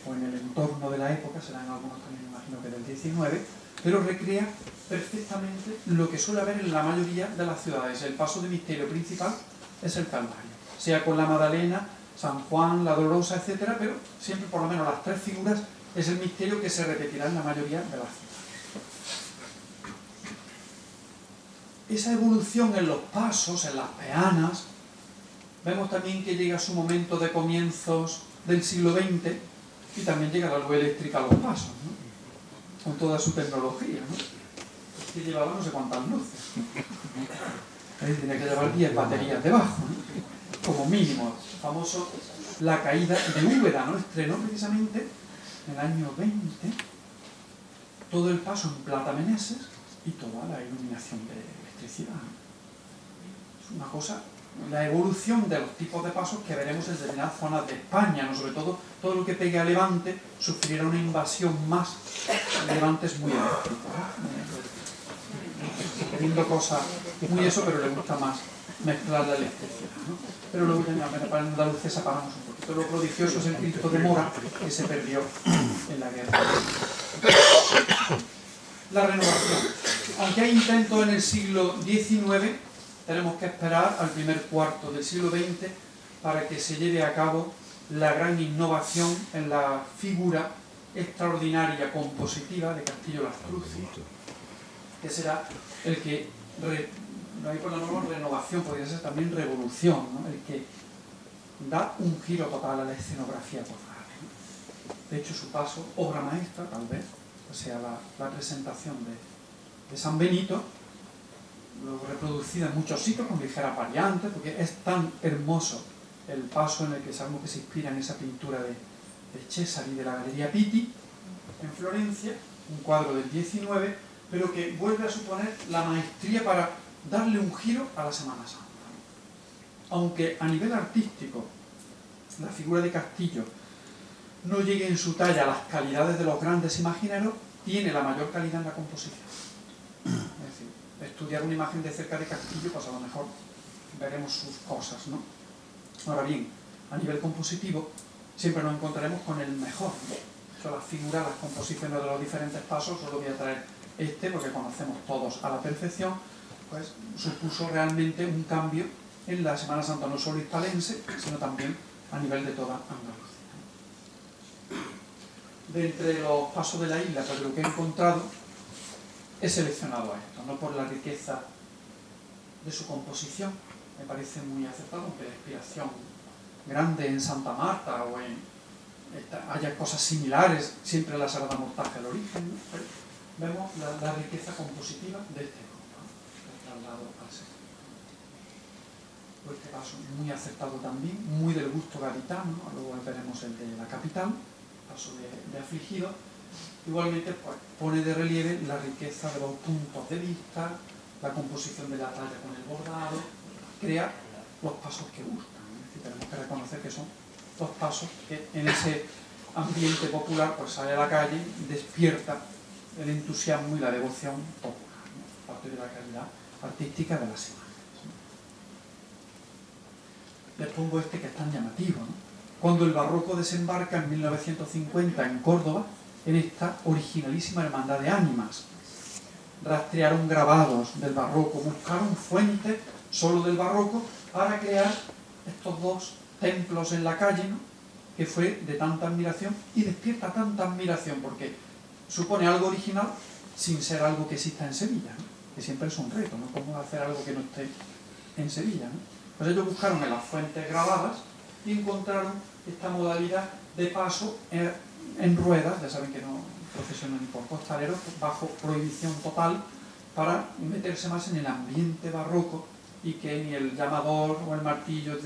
o en el entorno de la época, serán algunos también, imagino que del 19, pero recrea perfectamente lo que suele haber en la mayoría de las ciudades. El paso de misterio principal es el Calvario, sea con la Magdalena, San Juan, la Dolorosa, etc., pero siempre por lo menos las tres figuras es el misterio que se repetirá en la mayoría de las ciudades. Esa evolución en los pasos, en las peanas, vemos también que llega su momento de comienzos del siglo XX y también llega la luz eléctrica a los pasos, ¿no? Con toda su tecnología, ¿no? Que llevaba no sé cuántas luces. Tenía que llevar 10 baterías debajo, ¿no? Como mínimo. Famoso La caída de Úbeda, ¿no? Estrenó precisamente en el año 20 todo el paso en plata meneses y toda la iluminación de electricidad, ¿no? Es una cosa, la evolución de los tipos de pasos que veremos en determinadas zonas de España, ¿no? Sobre todo lo que pegue a Levante sufrirá una invasión más. Levante es muy eléctrico, ¿no? Viendo cosas muy eso, pero le gusta más mezclar la electricidad, ¿no? Pero luego ya para el andaluz separamos un poquito. Lo prodigioso es el Cristo de Mora, que se perdió en la guerra. La renovación. Aunque hay intentos en el siglo XIX, tenemos que esperar al primer cuarto del siglo XX para que se lleve a cabo la gran innovación en la figura extraordinaria compositiva de Castillo Las Cruces, que será el que, no hay por la norma renovación, podría ser también revolución, ¿no? El que da un giro total a la escenografía total, ¿no? De hecho, su paso, obra maestra, tal vez, o sea, la presentación de San Benito, luego reproducida en muchos sitios con ligeras variantes, porque es tan hermoso el paso en el que sabemos que se inspira en esa pintura de Cesari de la Galería Pitti, en Florencia, un cuadro del 19, pero que vuelve a suponer la maestría para darle un giro a la Semana Santa. Aunque a nivel artístico la figura de Castillo no llegue en su talla a las calidades de los grandes imagineros, tiene la mayor calidad en la composición. Es decir, estudiar una imagen de cerca de Castillo, pues a lo mejor veremos sus cosas, ¿no? Ahora bien, a nivel compositivo siempre nos encontraremos con el mejor, ¿no? Las figuras, las composiciones de los diferentes pasos, solo voy a traer porque conocemos todos a la perfección, pues supuso realmente un cambio en la Semana Santa no solo hispalense, sino también a nivel de toda Andalucía. De entre los pasos de la isla, pues lo que he encontrado, he seleccionado a esto, no por la riqueza de su composición, me parece muy acertado, aunque la inspiración grande en Santa Marta o en haya cosas similares siempre en la Sagrada Mortaja del origen, ¿no? Pero vemos la riqueza compositiva de este grupo, ¿no? El traslado al sexto. Pues este paso muy acertado también, muy del gusto gaditano, ¿no? Luego veremos el de la capital, paso de afligido. Igualmente pues, pone de relieve la riqueza de los puntos de vista, la composición de la talla con el bordado, crea los pasos que gustan, ¿no? Es decir, tenemos que reconocer que son los pasos que en ese ambiente popular pues sale a la calle, despierta el entusiasmo y la devoción popular, ¿no? Parte de la calidad artística de las imágenes, ¿no? Les pongo este que es tan llamativo, ¿no? Cuando el barroco desembarca en 1950 en Córdoba, en esta originalísima hermandad de ánimas, rastrearon grabados del barroco, buscaron fuentes solo del barroco para crear estos dos templos en la calle, ¿no? Que fue de tanta admiración y despierta tanta admiración porque supone algo original sin ser algo que exista en Sevilla, ¿no? Que siempre es un reto, ¿no? ¿Cómo hacer algo que no esté en Sevilla, ¿no? Pues ellos buscaron en las fuentes grabadas y encontraron esta modalidad de paso en ruedas, ya saben que no procesionan ni por costaleros, bajo prohibición total para meterse más en el ambiente barroco y que ni el llamador o el martillo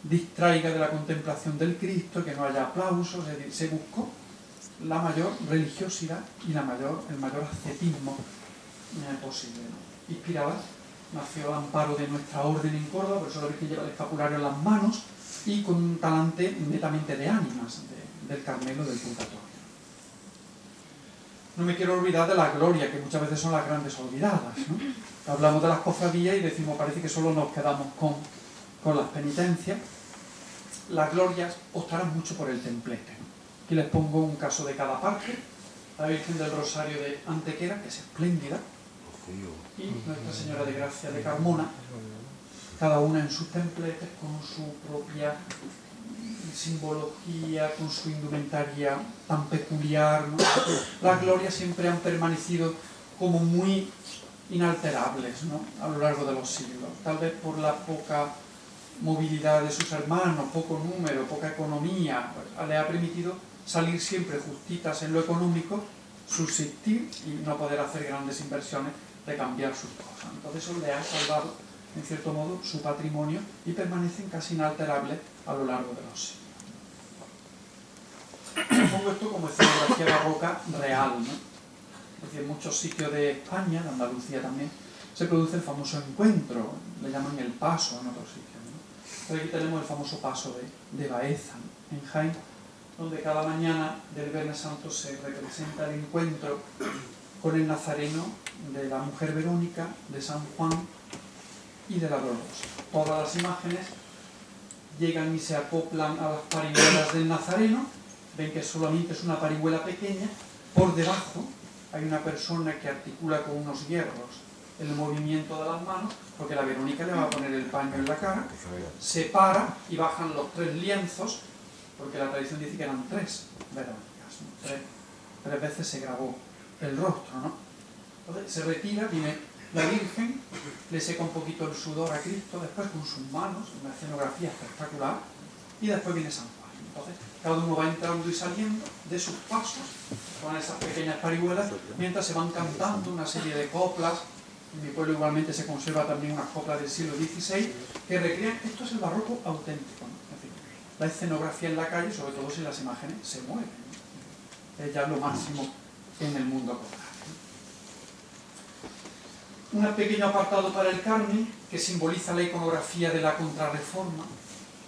distraiga de la contemplación del Cristo, que no haya aplausos. Es decir, se buscó la mayor religiosidad y el mayor ascetismo posible, ¿no? Inspirada, nació al amparo de nuestra orden en Córdoba, por eso la Virgen lleva el escapulario en las manos y con un talante netamente de ánimas del Carmelo del Purgatorio. No me quiero olvidar de la gloria, que muchas veces son las grandes olvidadas, ¿no? Hablamos de las cofradías y decimos, parece que solo nos quedamos con las penitencias. Las glorias optarán mucho por el templete, ¿no? Aquí les pongo un caso de cada parte. La Virgen del Rosario de Antequera, que es espléndida, y Nuestra Señora de Gracia de Carmona, cada una en sus templetes con su propia simbología, con su indumentaria tan peculiar, ¿no? Las glorias siempre han permanecido como muy inalterables, ¿no? A lo largo de los siglos, tal vez por la poca movilidad de sus hermanos, poco número, poca economía, pues, le ha permitido salir siempre justitas en lo económico, subsistir y no poder hacer grandes inversiones de cambiar sus cosas. Entonces eso le ha salvado, en cierto modo, su patrimonio y permanecen casi inalterables a lo largo de los siglos. Pongo esto como escenografía barroca real, ¿no? Es decir, en muchos sitios de España, de Andalucía también, se produce el famoso encuentro, le llaman el paso en otros sitios, ¿no? Pero aquí tenemos el famoso paso de Baeza, ¿no? En Jaén, donde cada mañana del Viernes Santo se representa el encuentro con el Nazareno de la Mujer Verónica, de San Juan y de la Dolorosa. Todas las imágenes llegan y se acoplan a las parihuelas del Nazareno. Ven que solamente es una parihuela pequeña. Por debajo hay una persona que articula con unos hierros el movimiento de las manos, porque la Verónica le va a poner el paño en la cara, se para y bajan los 3 lienzos, porque la tradición dice que eran 3 Verónicas, ¿no? Tres veces se grabó el rostro, ¿no? Entonces se retira, viene la Virgen, le seca un poquito el sudor a Cristo, después con sus manos, una escenografía espectacular, y después viene San Juan. Entonces, cada uno va entrando y saliendo de sus pasos con esas pequeñas parihuelas mientras se van cantando una serie de coplas. En mi pueblo igualmente se conserva también unas coplas del siglo XVI que recrean, esto es el barroco auténtico, ¿no? Es decir, la escenografía en la calle, sobre todo si las imágenes se mueven, ¿no? Es ya lo máximo en el mundo coral. Un pequeño apartado para el Carmen que simboliza la iconografía de la Contrarreforma,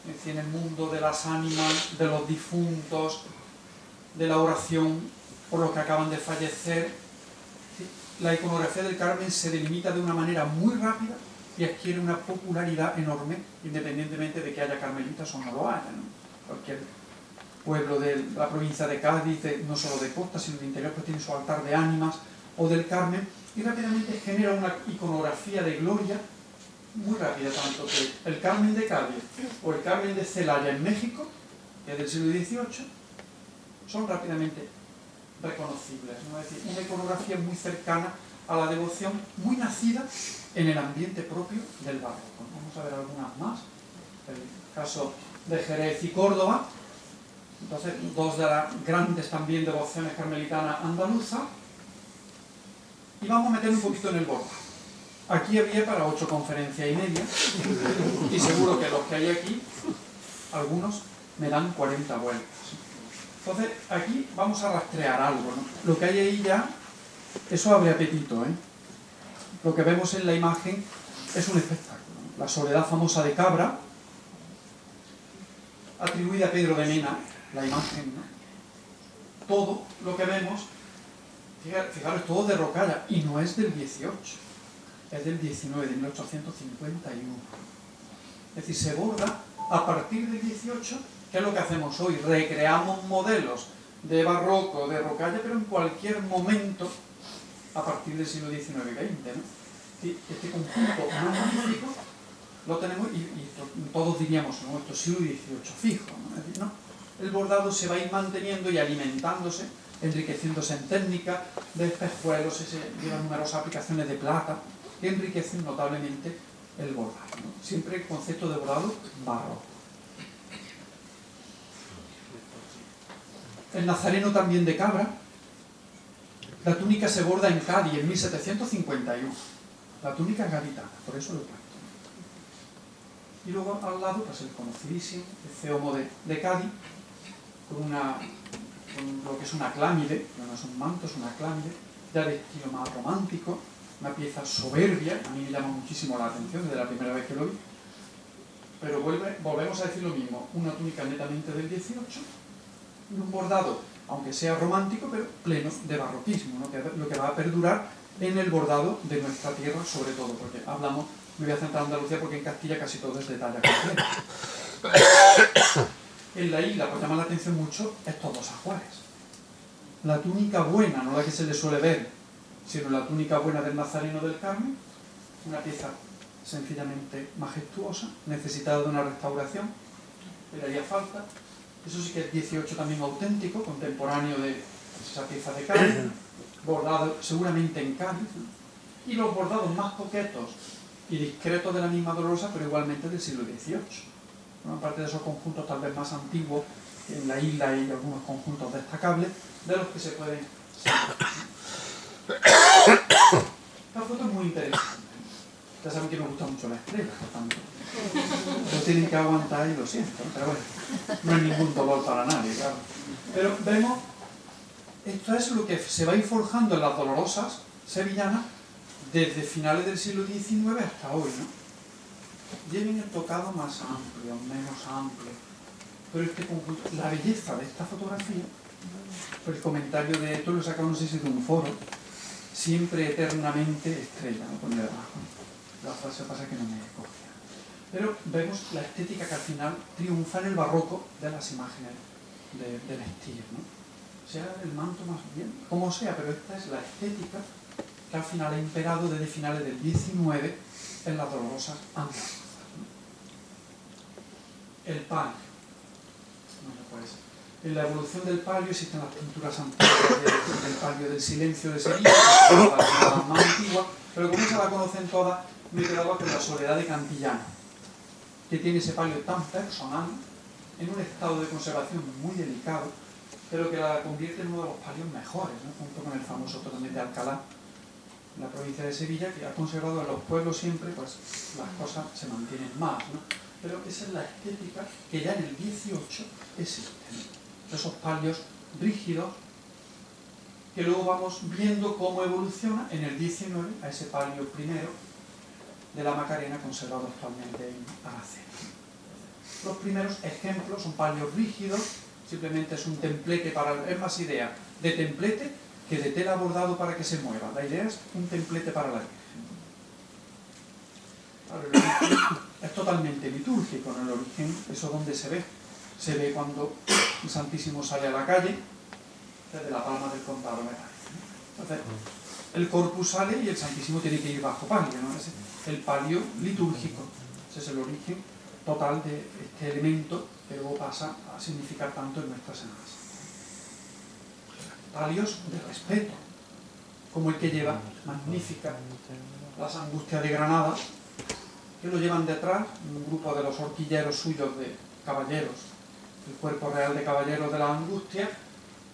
es decir, en el mundo de las ánimas, de los difuntos, de la oración por los que acaban de fallecer. La iconografía del Carmen se delimita de una manera muy rápida y adquiere una popularidad enorme, independientemente de que haya carmelitas o no lo haya, ¿no? Cualquier pueblo de la provincia de Cádiz, no solo de costa, sino de interior, pues tiene su altar de ánimas o del Carmen, y rápidamente genera una iconografía de gloria muy rápida, tanto que el Carmen de Cádiz o el Carmen de Celaya en México, que es del siglo XVIII, son rápidamente reconocibles, ¿no? Es decir, una iconografía muy cercana a la devoción, muy nacida en el ambiente propio del barroco. Vamos a ver algunas más. El caso de Jerez y Córdoba, entonces dos de las grandes también devociones carmelitanas andaluzas, y vamos a meter un poquito en el bordado. Aquí había para 8 conferencias y media, y seguro que los que hay aquí, algunos me dan 40 vueltas. Entonces, aquí vamos a rastrear algo, ¿no? Lo que hay ahí ya, eso abre apetito, ¿eh? Lo que vemos en la imagen es un espectáculo, ¿no? La soledad famosa de Cabra, atribuida a Pedro de Mena, la imagen, ¿no? Todo lo que vemos, fijaros, todo de rocalla, y no es del 18, es del 19, de 1851. Es decir, se borda a partir del 18. ¿Qué es lo que hacemos hoy? Recreamos modelos de barroco, de rocalla, pero en cualquier momento a partir del siglo XIX y XX, ¿no? Sí, este conjunto magnífico lo tenemos y todos diríamos, no, esto es siglo XVIII fijo, ¿no? Es decir, no, el bordado se va a ir manteniendo y alimentándose, enriqueciéndose en técnica de espejuelos, se llevan numerosas aplicaciones de plata que enriquecen notablemente el bordado, ¿no? Siempre el concepto de bordado barroco. El nazareno también de Cabra. La túnica se borda en Cádiz en 1751. La túnica gaditana, por eso lo cuento. Y luego al lado, pues el conocidísimo, el ceomo de Cádiz, con lo que es una clámide, no es un manto, es una clámide, ya de estilo más romántico, una pieza soberbia, a mí me llama muchísimo la atención desde la primera vez que lo vi, pero volvemos a decir lo mismo, una túnica netamente del 18, y un bordado, aunque sea romántico, pero pleno de barroquismo, ¿no? Que lo que va a perdurar en el bordado de nuestra tierra, sobre todo, porque hablamos, me voy a centrar en Andalucía porque en Castilla casi todo es de talla completa. En la isla, pues llama la atención mucho estos dos ajuares. La túnica buena, no la que se le suele ver, sino la túnica buena del Nazareno del Carmen, una pieza sencillamente majestuosa, necesitada de una restauración, le haría falta. Eso sí que es 18 también auténtico, contemporáneo de esa pieza de Cádiz, bordado seguramente en Cádiz, ¿no? Y los bordados más coquetos y discretos de la misma Dolorosa, pero igualmente del siglo XVIII. ¿No? Aparte de esos conjuntos tal vez más antiguos, en la isla hay algunos conjuntos destacables, de los que se pueden saber. Esta foto es muy interesante. Ya saben que me gusta mucho la estrella, por tanto. Lo tienen que aguantar y lo siento, ¿no? Pero bueno, no hay ningún dolor para nadie, claro. Pero vemos, esto es lo que se va a ir forjando en las Dolorosas sevillanas desde finales del siglo XIX hasta hoy, ¿no? Lleven el tocado más amplio, menos amplio, pero este conjunto, la belleza de esta fotografía, por el comentario de esto lo he sacado, no sé si de un foro, siempre eternamente estrella, ¿no? Pone debajo. La frase pasa que no me cogía. Pero vemos la estética que al final triunfa en el barroco de las imágenes de vestir, ¿no? Sea el manto más bien, como sea, pero esta es la estética que al final ha imperado desde finales del XIX en las Dolorosas andaluzas, ¿no? El palio. Bueno, pues, en la evolución del palio existen las pinturas antiguas del palio del silencio de Sevilla, que es la más antigua, pero como esa la conocen todas, me quedaba con la Soledad de Cantillana, que tiene ese palio tan personal en un estado de conservación muy delicado, pero que la convierte en uno de los palios mejores, ¿no? Junto con el famoso totalmente de Alcalá, en la provincia de Sevilla, que ha conservado en los pueblos siempre, pues las cosas se mantienen más, ¿no? Pero esa es la estética que ya en el 18 existe, ¿no? Esos palios rígidos, que luego vamos viendo cómo evoluciona en el 19 a ese palio primero de la Macarena conservado actualmente en Aracena. Los primeros ejemplos son palios rígidos, simplemente es un templete para... es más idea de templete que de tela bordado para que se mueva. La idea es un templete para la Virgen. Es totalmente litúrgico en el origen, eso es donde se ve. Se ve cuando el Santísimo sale a la calle, desde la Palma del Condado, me parece. Entonces, el corpus sale y el Santísimo tiene que ir bajo palio, ¿no? Es el palio litúrgico. Ese es el origen total de este elemento que luego pasa a significar tanto en nuestras semanas. Palios de respeto, como el que lleva Magnífica, las Angustias de Granada, que lo llevan detrás un grupo de los horquilleros suyos de caballeros, el cuerpo real de caballeros de las Angustias,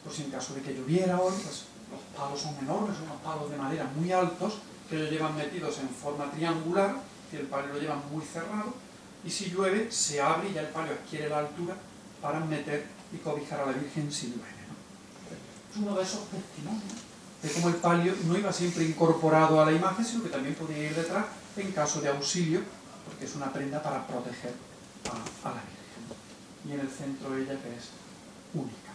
pues en caso de que lloviera hoy, pues los palos son enormes, son unos palos de madera muy altos, que ellos llevan metidos en forma triangular, que el palio lo llevan muy cerrado, y si llueve se abre y ya el palio adquiere la altura para meter y cobijar a la Virgen si llueve, ¿no? Es uno de esos testimonios de cómo el palio no iba siempre incorporado a la imagen, sino que también podía ir detrás en caso de auxilio, porque es una prenda para proteger a la Virgen. Y en el centro ella, que es única.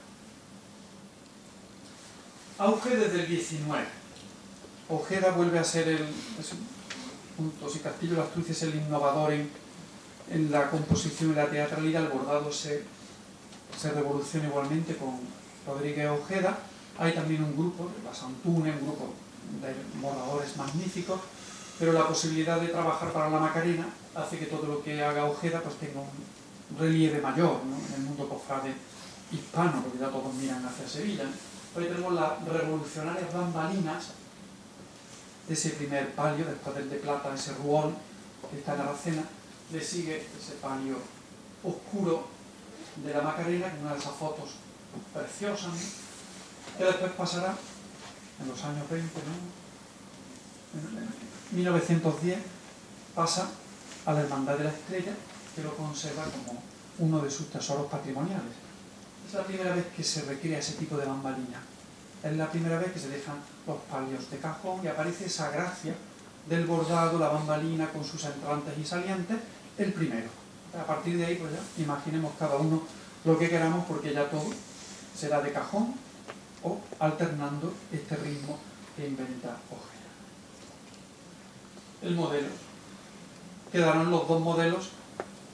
Auge desde el 19. Ojeda vuelve a ser junto si Castillo Lastrucci es el innovador en la composición y la teatralidad. El bordado se revoluciona igualmente con Rodríguez Ojeda. Hay también un grupo, la Santune, un grupo de bordadores magníficos, pero la posibilidad de trabajar para la Macarena hace que todo lo que haga Ojeda pues tenga un relieve mayor, ¿no? En el mundo cofrade hispano, porque ya todos miran hacia Sevilla, ¿no? Hoy tenemos las revolucionarias bambalinas de ese primer palio, después del de plata, ese ruol que está en Aracena, le sigue ese palio oscuro de la Macarena, con una de esas fotos preciosas, ¿no? Que después pasará, en los años 20, ¿no? En 1910, pasa a la Hermandad de la Estrella, que lo conserva como uno de sus tesoros patrimoniales. Es la primera vez que se recrea ese tipo de bambalina. Es la primera vez que se dejan los palios de cajón y aparece esa gracia del bordado, la bambalina con sus entrantes y salientes, el primero. A partir de ahí, pues ya imaginemos cada uno lo que queramos, porque ya todo será de cajón o alternando este ritmo que inventa Ojeda. El modelo. Quedaron los dos modelos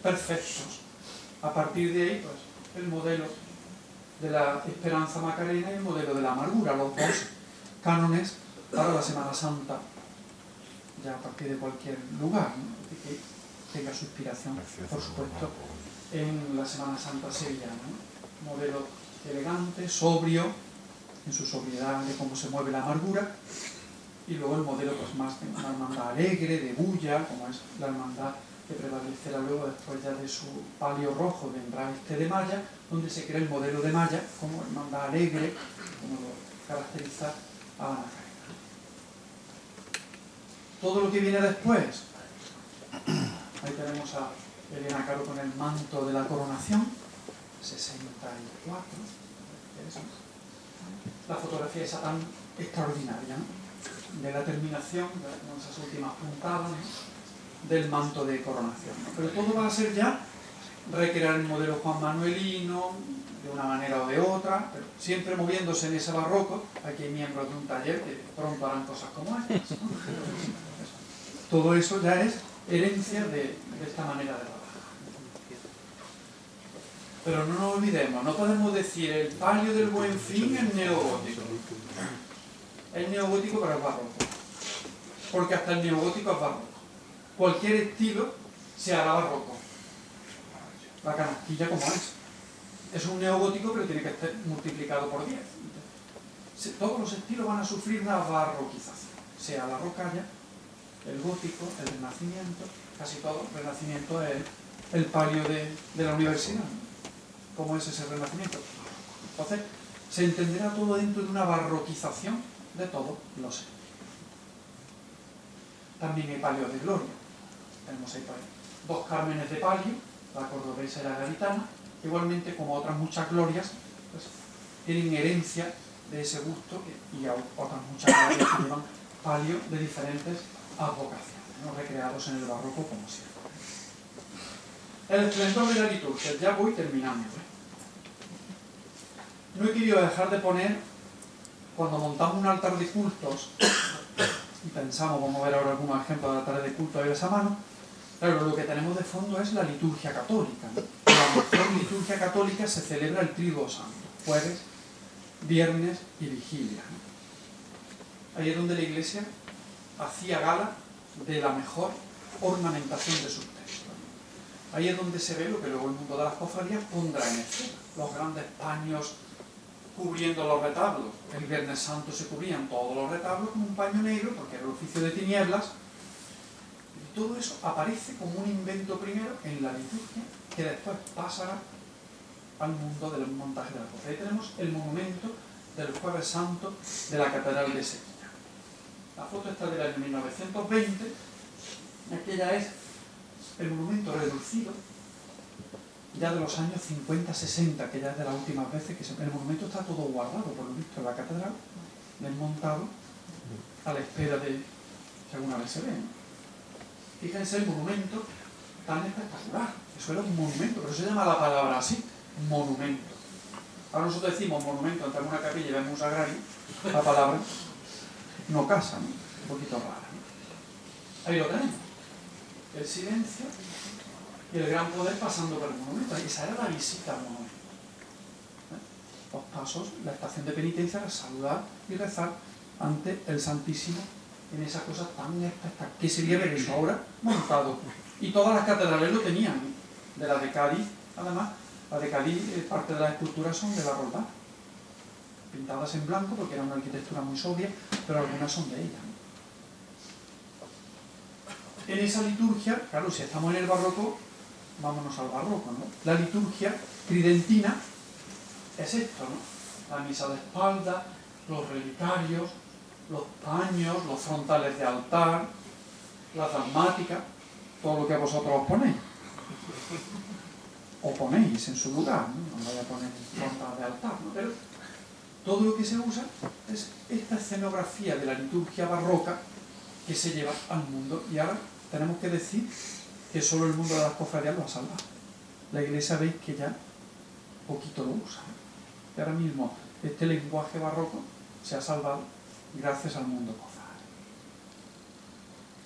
perfectos. A partir de ahí, pues, el modelo de la Esperanza Macarena y el modelo de la Amargura, los dos cánones para la Semana Santa, ya a partir de cualquier lugar, ¿no? Que tenga su inspiración, por supuesto, en la Semana Santa sevillana, ¿no? Modelo elegante, sobrio, en su sobriedad de cómo se mueve la amargura, y luego el modelo pues más de una hermandad alegre, de bulla, como es la hermandad que prevalecerá luego después ya de su palio rojo, vendrá este de malla, donde se crea el modelo de malla como hermandad alegre, como lo caracteriza a la Macarena. Todo lo que viene después, ahí tenemos a Elena Caro con el manto de la coronación, 64, la fotografía esa tan extraordinaria, ¿no? De la terminación, con esas últimas puntadas, ¿no? Del manto de coronación, ¿no? Pero todo va a ser ya recrear el modelo Juan Manuelino de una manera o de otra, pero siempre moviéndose en ese barroco. Aquí hay miembros de un taller que pronto harán cosas como estas, ¿no? Todo eso ya es herencia de esta manera de trabajar. Pero no nos olvidemos, no podemos decir el palio del Buen Fin es neogótico. Es neogótico, pero es barroco. Porque hasta el neogótico es barroco. Cualquier estilo se hará barroco. La canastilla como es un neogótico, pero tiene que estar multiplicado por 10. Todos los estilos van a sufrir una barroquización, sea la rocalla, el gótico, el renacimiento, casi todo. El renacimiento es el palio de la universidad. cómo es ese renacimiento. Entonces, se entenderá todo dentro de una barroquización de todos los hechos. También hay palios de gloria. Tenemos ahí dos cármenes de palio, la cordobesa y la gaditana, igualmente como otras muchas glorias, pues, tienen herencia de ese gusto y otras muchas glorias que llevan palio de diferentes advocaciones, ¿no? Recreados en el barroco como siempre. El esplendor de la liturgia, ya voy terminando. No he querido dejar de poner, cuando montamos un altar de cultos, y pensamos, vamos a ver ahora algunos ejemplos de altares de culto a esa mano, claro, lo que tenemos de fondo es la liturgia católica, ¿no? La mejor liturgia católica se celebra el Tríduo Santo, jueves, viernes y vigilia, ¿no? Ahí es donde la Iglesia hacía gala de la mejor ornamentación de sus textos. Ahí es donde se ve lo que luego el mundo de las cofradías pondrá en escena. Los grandes paños cubriendo los retablos. El Viernes Santo se cubrían todos los retablos con un paño negro, porque era el oficio de tinieblas. Y todo eso aparece como un invento primero en la liturgia, que después pasará al mundo del montaje de la cofradía. Ahí tenemos el monumento del Jueves Santo de la Catedral de Sevilla. La foto está del año 1920, aquella es el monumento reducido ya de los años 50-60, que ya es de las últimas veces que el monumento está todo guardado, por lo visto, en la catedral, desmontado, a la espera de que alguna vez se vea, ¿no? Fíjense el monumento tan espectacular. Eso era un monumento, pero se llama la palabra así, monumento. Ahora nosotros decimos monumento, entramos en una capilla y vemos un sagrario, la palabra no casa, ¿no? Un poquito rara, ¿no? Ahí lo tenemos. El silencio y el gran poder pasando por el monumento. Esa era la visita al monumento. Los pasos, la estación de penitencia era saludar y rezar ante el Santísimo en esa cosa tan espectacular. ¿Qué sería ver eso ahora montado? Y todas las catedrales lo tenían. De la de Cádiz, además, la de Cádiz, parte de las esculturas son de la Roldán, pintadas en blanco porque era una arquitectura muy sobria, pero algunas son de ella, ¿no? En esa liturgia, claro, si estamos en el barroco, vámonos al barroco, ¿no? La liturgia tridentina es esto, ¿no? La misa de espalda, los relicarios, los paños, los frontales de altar, la dalmática, todo lo que vosotros os ponéis. O ponéis en su lugar, ¿no? No vaya a poner frontal de altar, ¿no? Pero todo lo que se usa es esta escenografía de la liturgia barroca que se lleva al mundo. Y ahora tenemos que decir que solo el mundo de las cofradías lo ha salvado. La Iglesia veis que ya poquito lo usa, ¿no? Y ahora mismo este lenguaje barroco se ha salvado gracias al mundo cofrade.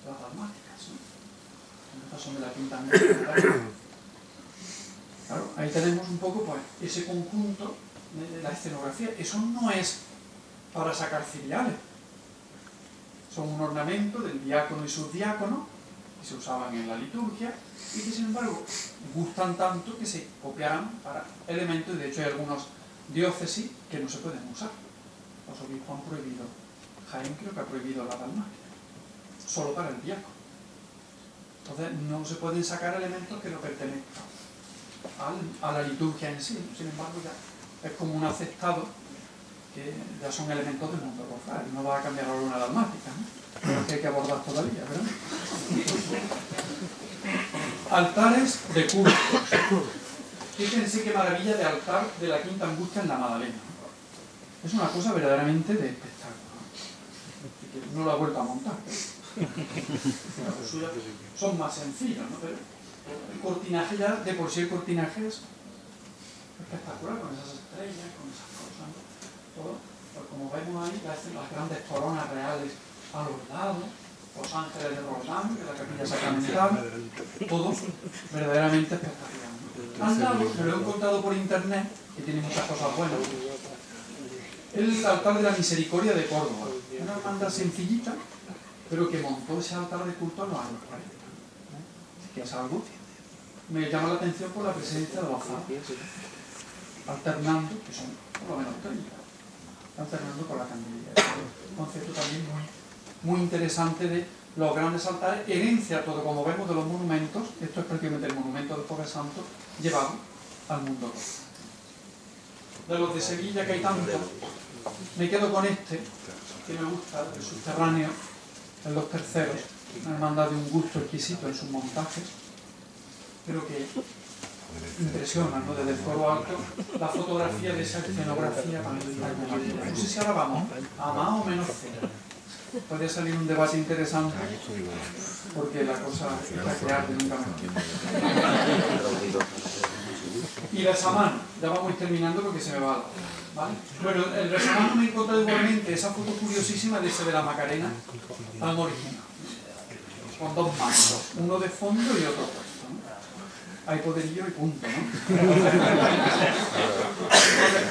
Las dalmáticas, ¿no? Estas son de la quinta mesa. Claro, ahí tenemos un poco pues, ese conjunto de la escenografía. Eso no es para sacar ciriales. Son un ornamento del diácono y subdiácono que se usaban en la liturgia y que sin embargo gustan tanto que se copiarán para elementos, y de hecho hay algunos diócesis que no se pueden usar. Los obispos han prohibido, Jaén creo que ha prohibido la dalmática, solo para el diácono. Entonces no se pueden sacar elementos que no pertenezcan a la liturgia en sí, sin embargo ya es como un aceptado que ya son elementos del mundo cofrade. No va a cambiar ahora una dalmática, ¿no? Que hay que abordar todavía, ¿verdad? Altares de cultos. Fíjense qué maravilla de altar de la Quinta Angustia en la Madalena. Es una cosa verdaderamente de espectáculo. No lo ha vuelto a montar, ¿eh? Los suyos son más sencillos, ¿no? Pero el cortinaje ya, de por sí el cortinaje es espectacular, con esas estrellas, con esas cosas, ¿no? Todo, pues como vemos ahí, las grandes coronas reales a los lados, los ángeles de Roldán, que es la capilla sacramental, todo verdaderamente espectacular, ¿no? Al lado, me lo he encontrado por internet, que tiene muchas cosas buenas, el altar de la Misericordia de Córdoba, una hermandad sencillita, pero que montó ese altar de culto en los años 40. Que es algo, me llama la atención por la presencia de los zapios, alternando, que son por lo menos 30, alternando con la candelilla. Es un concepto también muy interesante de los grandes altares, herencia todo, como vemos, de los monumentos. Esto es prácticamente el monumento del Jueves Santo llevado al mundo. De los de Sevilla, que hay tantos, me quedo con este, que me gusta, el subterráneo, en los terceros, una hermandad de un gusto exquisito en sus montajes, pero que impresiona, ¿no? Desde el foro alto, la fotografía de esa escenografía tan llamativa. No sé si ahora vamos a más o menos cero. Podría salir un debate interesante, porque la cosa está creada nunca mejor. Y Besamano, ya vamos a ir terminando porque se me va la hora, ¿vale? Bueno, el Besamano me encontré igualmente esa foto curiosísima de ese de la Macarena, tan original, con dos mantos, uno de fondo y otro puesto, ¿no? Hay poderío y punto, ¿no?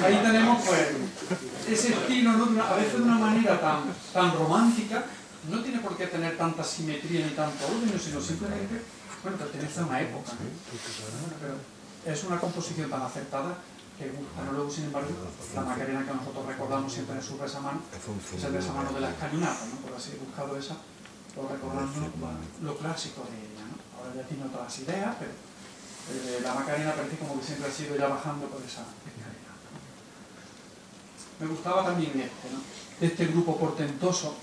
Ahí tenemos pues ese estilo, ¿no? A veces de una manera tan romántica, no tiene por qué tener tanta simetría ni tanto orden, sino simplemente, bueno, pertenece a una época, ¿no? Pero es una composición tan acertada que gusta, ¿no? Luego, sin embargo, la Macarena que nosotros recordamos siempre en su besamano es el besamano de la escalinata, ¿no? Por así he buscado esa, por recordarnos lo clásico de ella, ¿no? Ahora ya tiene otras ideas, pero la Macarena parece como que siempre ha sido ya bajando por esa escalera. Me gustaba también este, ¿no? Este grupo portentoso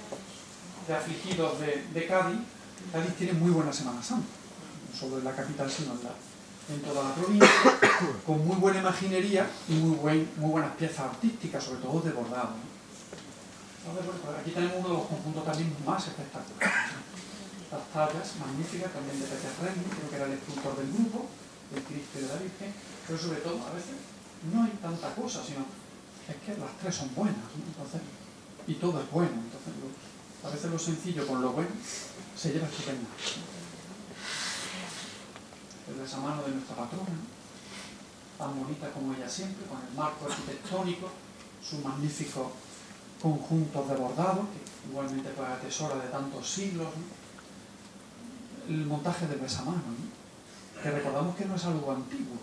de afligidos de Cádiz. Cádiz tiene muy buena Semana Santa, no solo en la capital, sino en toda la provincia, con muy buena imaginería y muy buenas piezas artísticas, sobre todo de bordado, ¿no? Entonces, bueno, pues aquí tenemos uno de los conjuntos también más espectaculares, ¿no? Las tallas magníficas también de Peter Rennie, creo que era el escultor del grupo, del Cristo y de la Virgen, pero sobre todo a veces no hay tanta cosa, sino es que las tres son buenas, ¿no? Entonces, y todo es bueno, entonces a veces lo sencillo con lo bueno se lleva estupendamente. El besamano de nuestra patrona, tan bonita como ella siempre, con el marco arquitectónico, sus magníficos conjuntos de bordado, que igualmente pues atesora de tantos siglos, ¿no? El montaje del besamano, ¿no? Que recordamos que no es algo antiguo,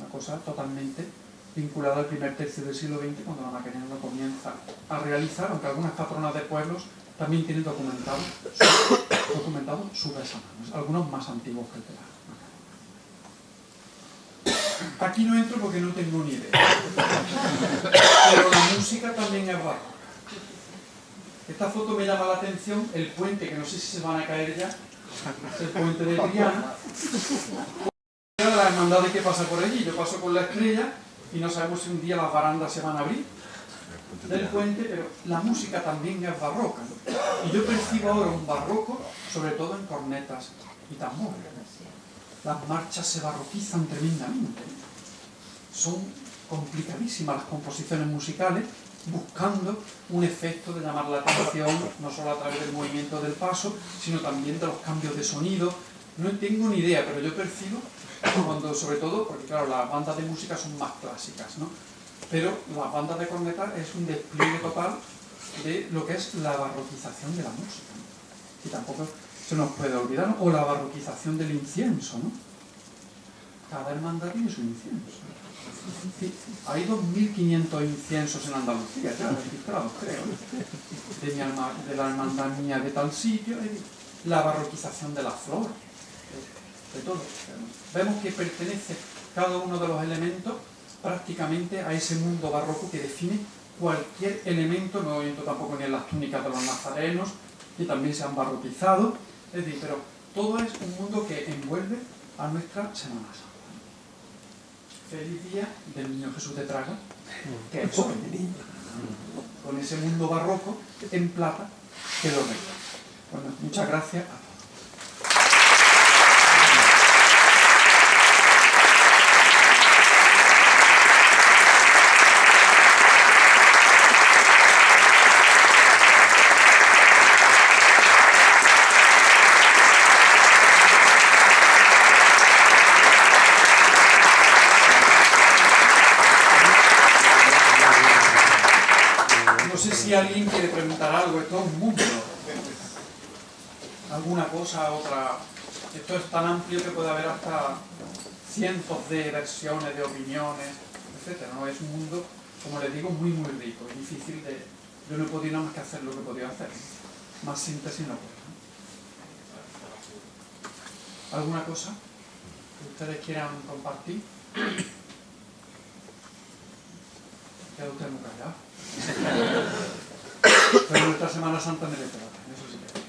una cosa totalmente vinculada al primer tercio del siglo XX, cuando la Macarena lo comienza a realizar, aunque algunas patronas de pueblos también tienen documentado su besamano, algunos más antiguos que el de la Macarena. Aquí no entro porque no tengo ni idea, pero la música también es barroca. Esta foto me llama la atención, el puente, que no sé si se van a caer ya, es el puente de Triana, de las hermandades que pasa por allí. Yo paso con la estrella y no sabemos si un día las barandas se van a abrir del puente, pero la música también es barroca, ¿no? Y yo percibo ahora un barroco, sobre todo en cornetas y tambores. Las marchas se barroquizan tremendamente, ¿no? Son complicadísimas las composiciones musicales, buscando un efecto de llamar la atención, no solo a través del movimiento del paso, sino también de los cambios de sonido. No tengo ni idea, pero yo percibo, cuando, sobre todo, porque claro, las bandas de música son más clásicas, ¿no? Pero las bandas de corneta es un despliegue total de lo que es la barroquización de la música, ¿no? Y tampoco se nos puede olvidar, ¿no? O la barroquización del incienso, ¿no? Cada hermandad tiene su incienso. Sí, hay 2.500 inciensos en Andalucía, ya registrados, creo, de la hermandad mía de tal sitio, la barroquización de la flor, de todo. Vemos que pertenece cada uno de los elementos prácticamente a ese mundo barroco que define cualquier elemento. No entro tampoco ni en las túnicas de los nazarenos, que también se han barroquizado, es decir, pero todo es un mundo que envuelve a nuestra Semana Santa. Feliz día del Niño Jesús de Praga, que es hoy, con ese mundo barroco en plata que lo recuerda. Bueno, muchas gracias a todos. No sé si alguien quiere preguntar algo, esto es un mundo. Alguna cosa, otra. Esto es tan amplio que puede haber hasta cientos de versiones, de opiniones, etc. ¿No? Es un mundo, como les digo, muy rico, es difícil de... Yo no he podido nada más que hacer lo que he podido hacer. Más síntesis no puedo, ¿no? ¿Alguna cosa que ustedes quieran compartir? queda usted muy callado. Pero nuestra Semana Santa merece la pena, eso sí que hay.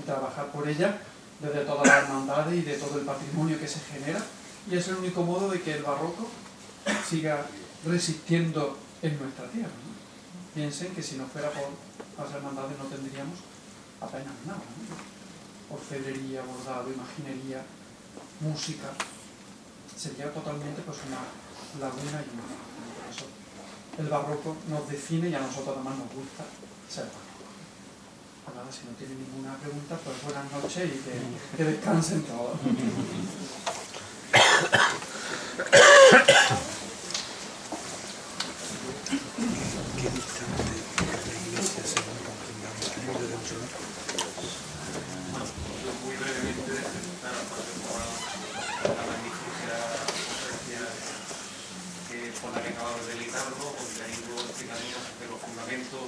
Y trabajar por ella desde todas las hermandades y de todo el patrimonio que se genera. Y es el único modo de que el barroco siga resistiendo en nuestra tierra, ¿no? Piensen que si no fuera por las hermandades no tendríamos apenas nada, ¿no? Orfebrería, bordado, imaginería, música, sería totalmente pues una laguna y una... Por eso el barroco nos define y a nosotros además nos gusta ser barroco. Pues nada, si no tienen ninguna pregunta, pues buenas noches y que descansen todos.
Qué distante la iglesia según comprendamos el libro de John.
Bueno, yo muy brevemente presentar la magnífica conferencia por la que acabamos de deleitarnos, donde ha ido explicando de los fundamentos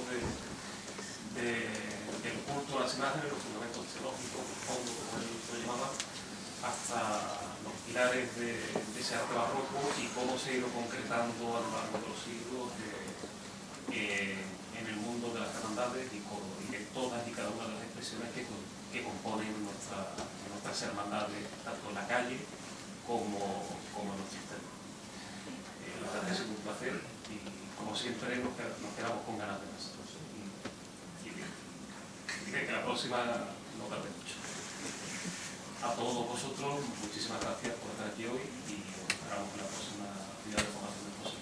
del culto a las imágenes, los fundamentos teológicos, profundos, como él lo llamaba, hasta los pilares de ese arte barroco y cómo se ha ido concretando a lo largo de los siglos en el mundo de las hermandades y de todas y cada una de las expresiones que componen nuestras hermandades, tanto en la calle como en los sistemas. La verdad es que ha sido un placer y, como siempre, nos quedamos con ganas de nosotros. Y que la próxima no tarde mucho. A todos vosotros, muchísimas gracias por estar aquí hoy y nos esperamos en la próxima actividad de formación del Consejo.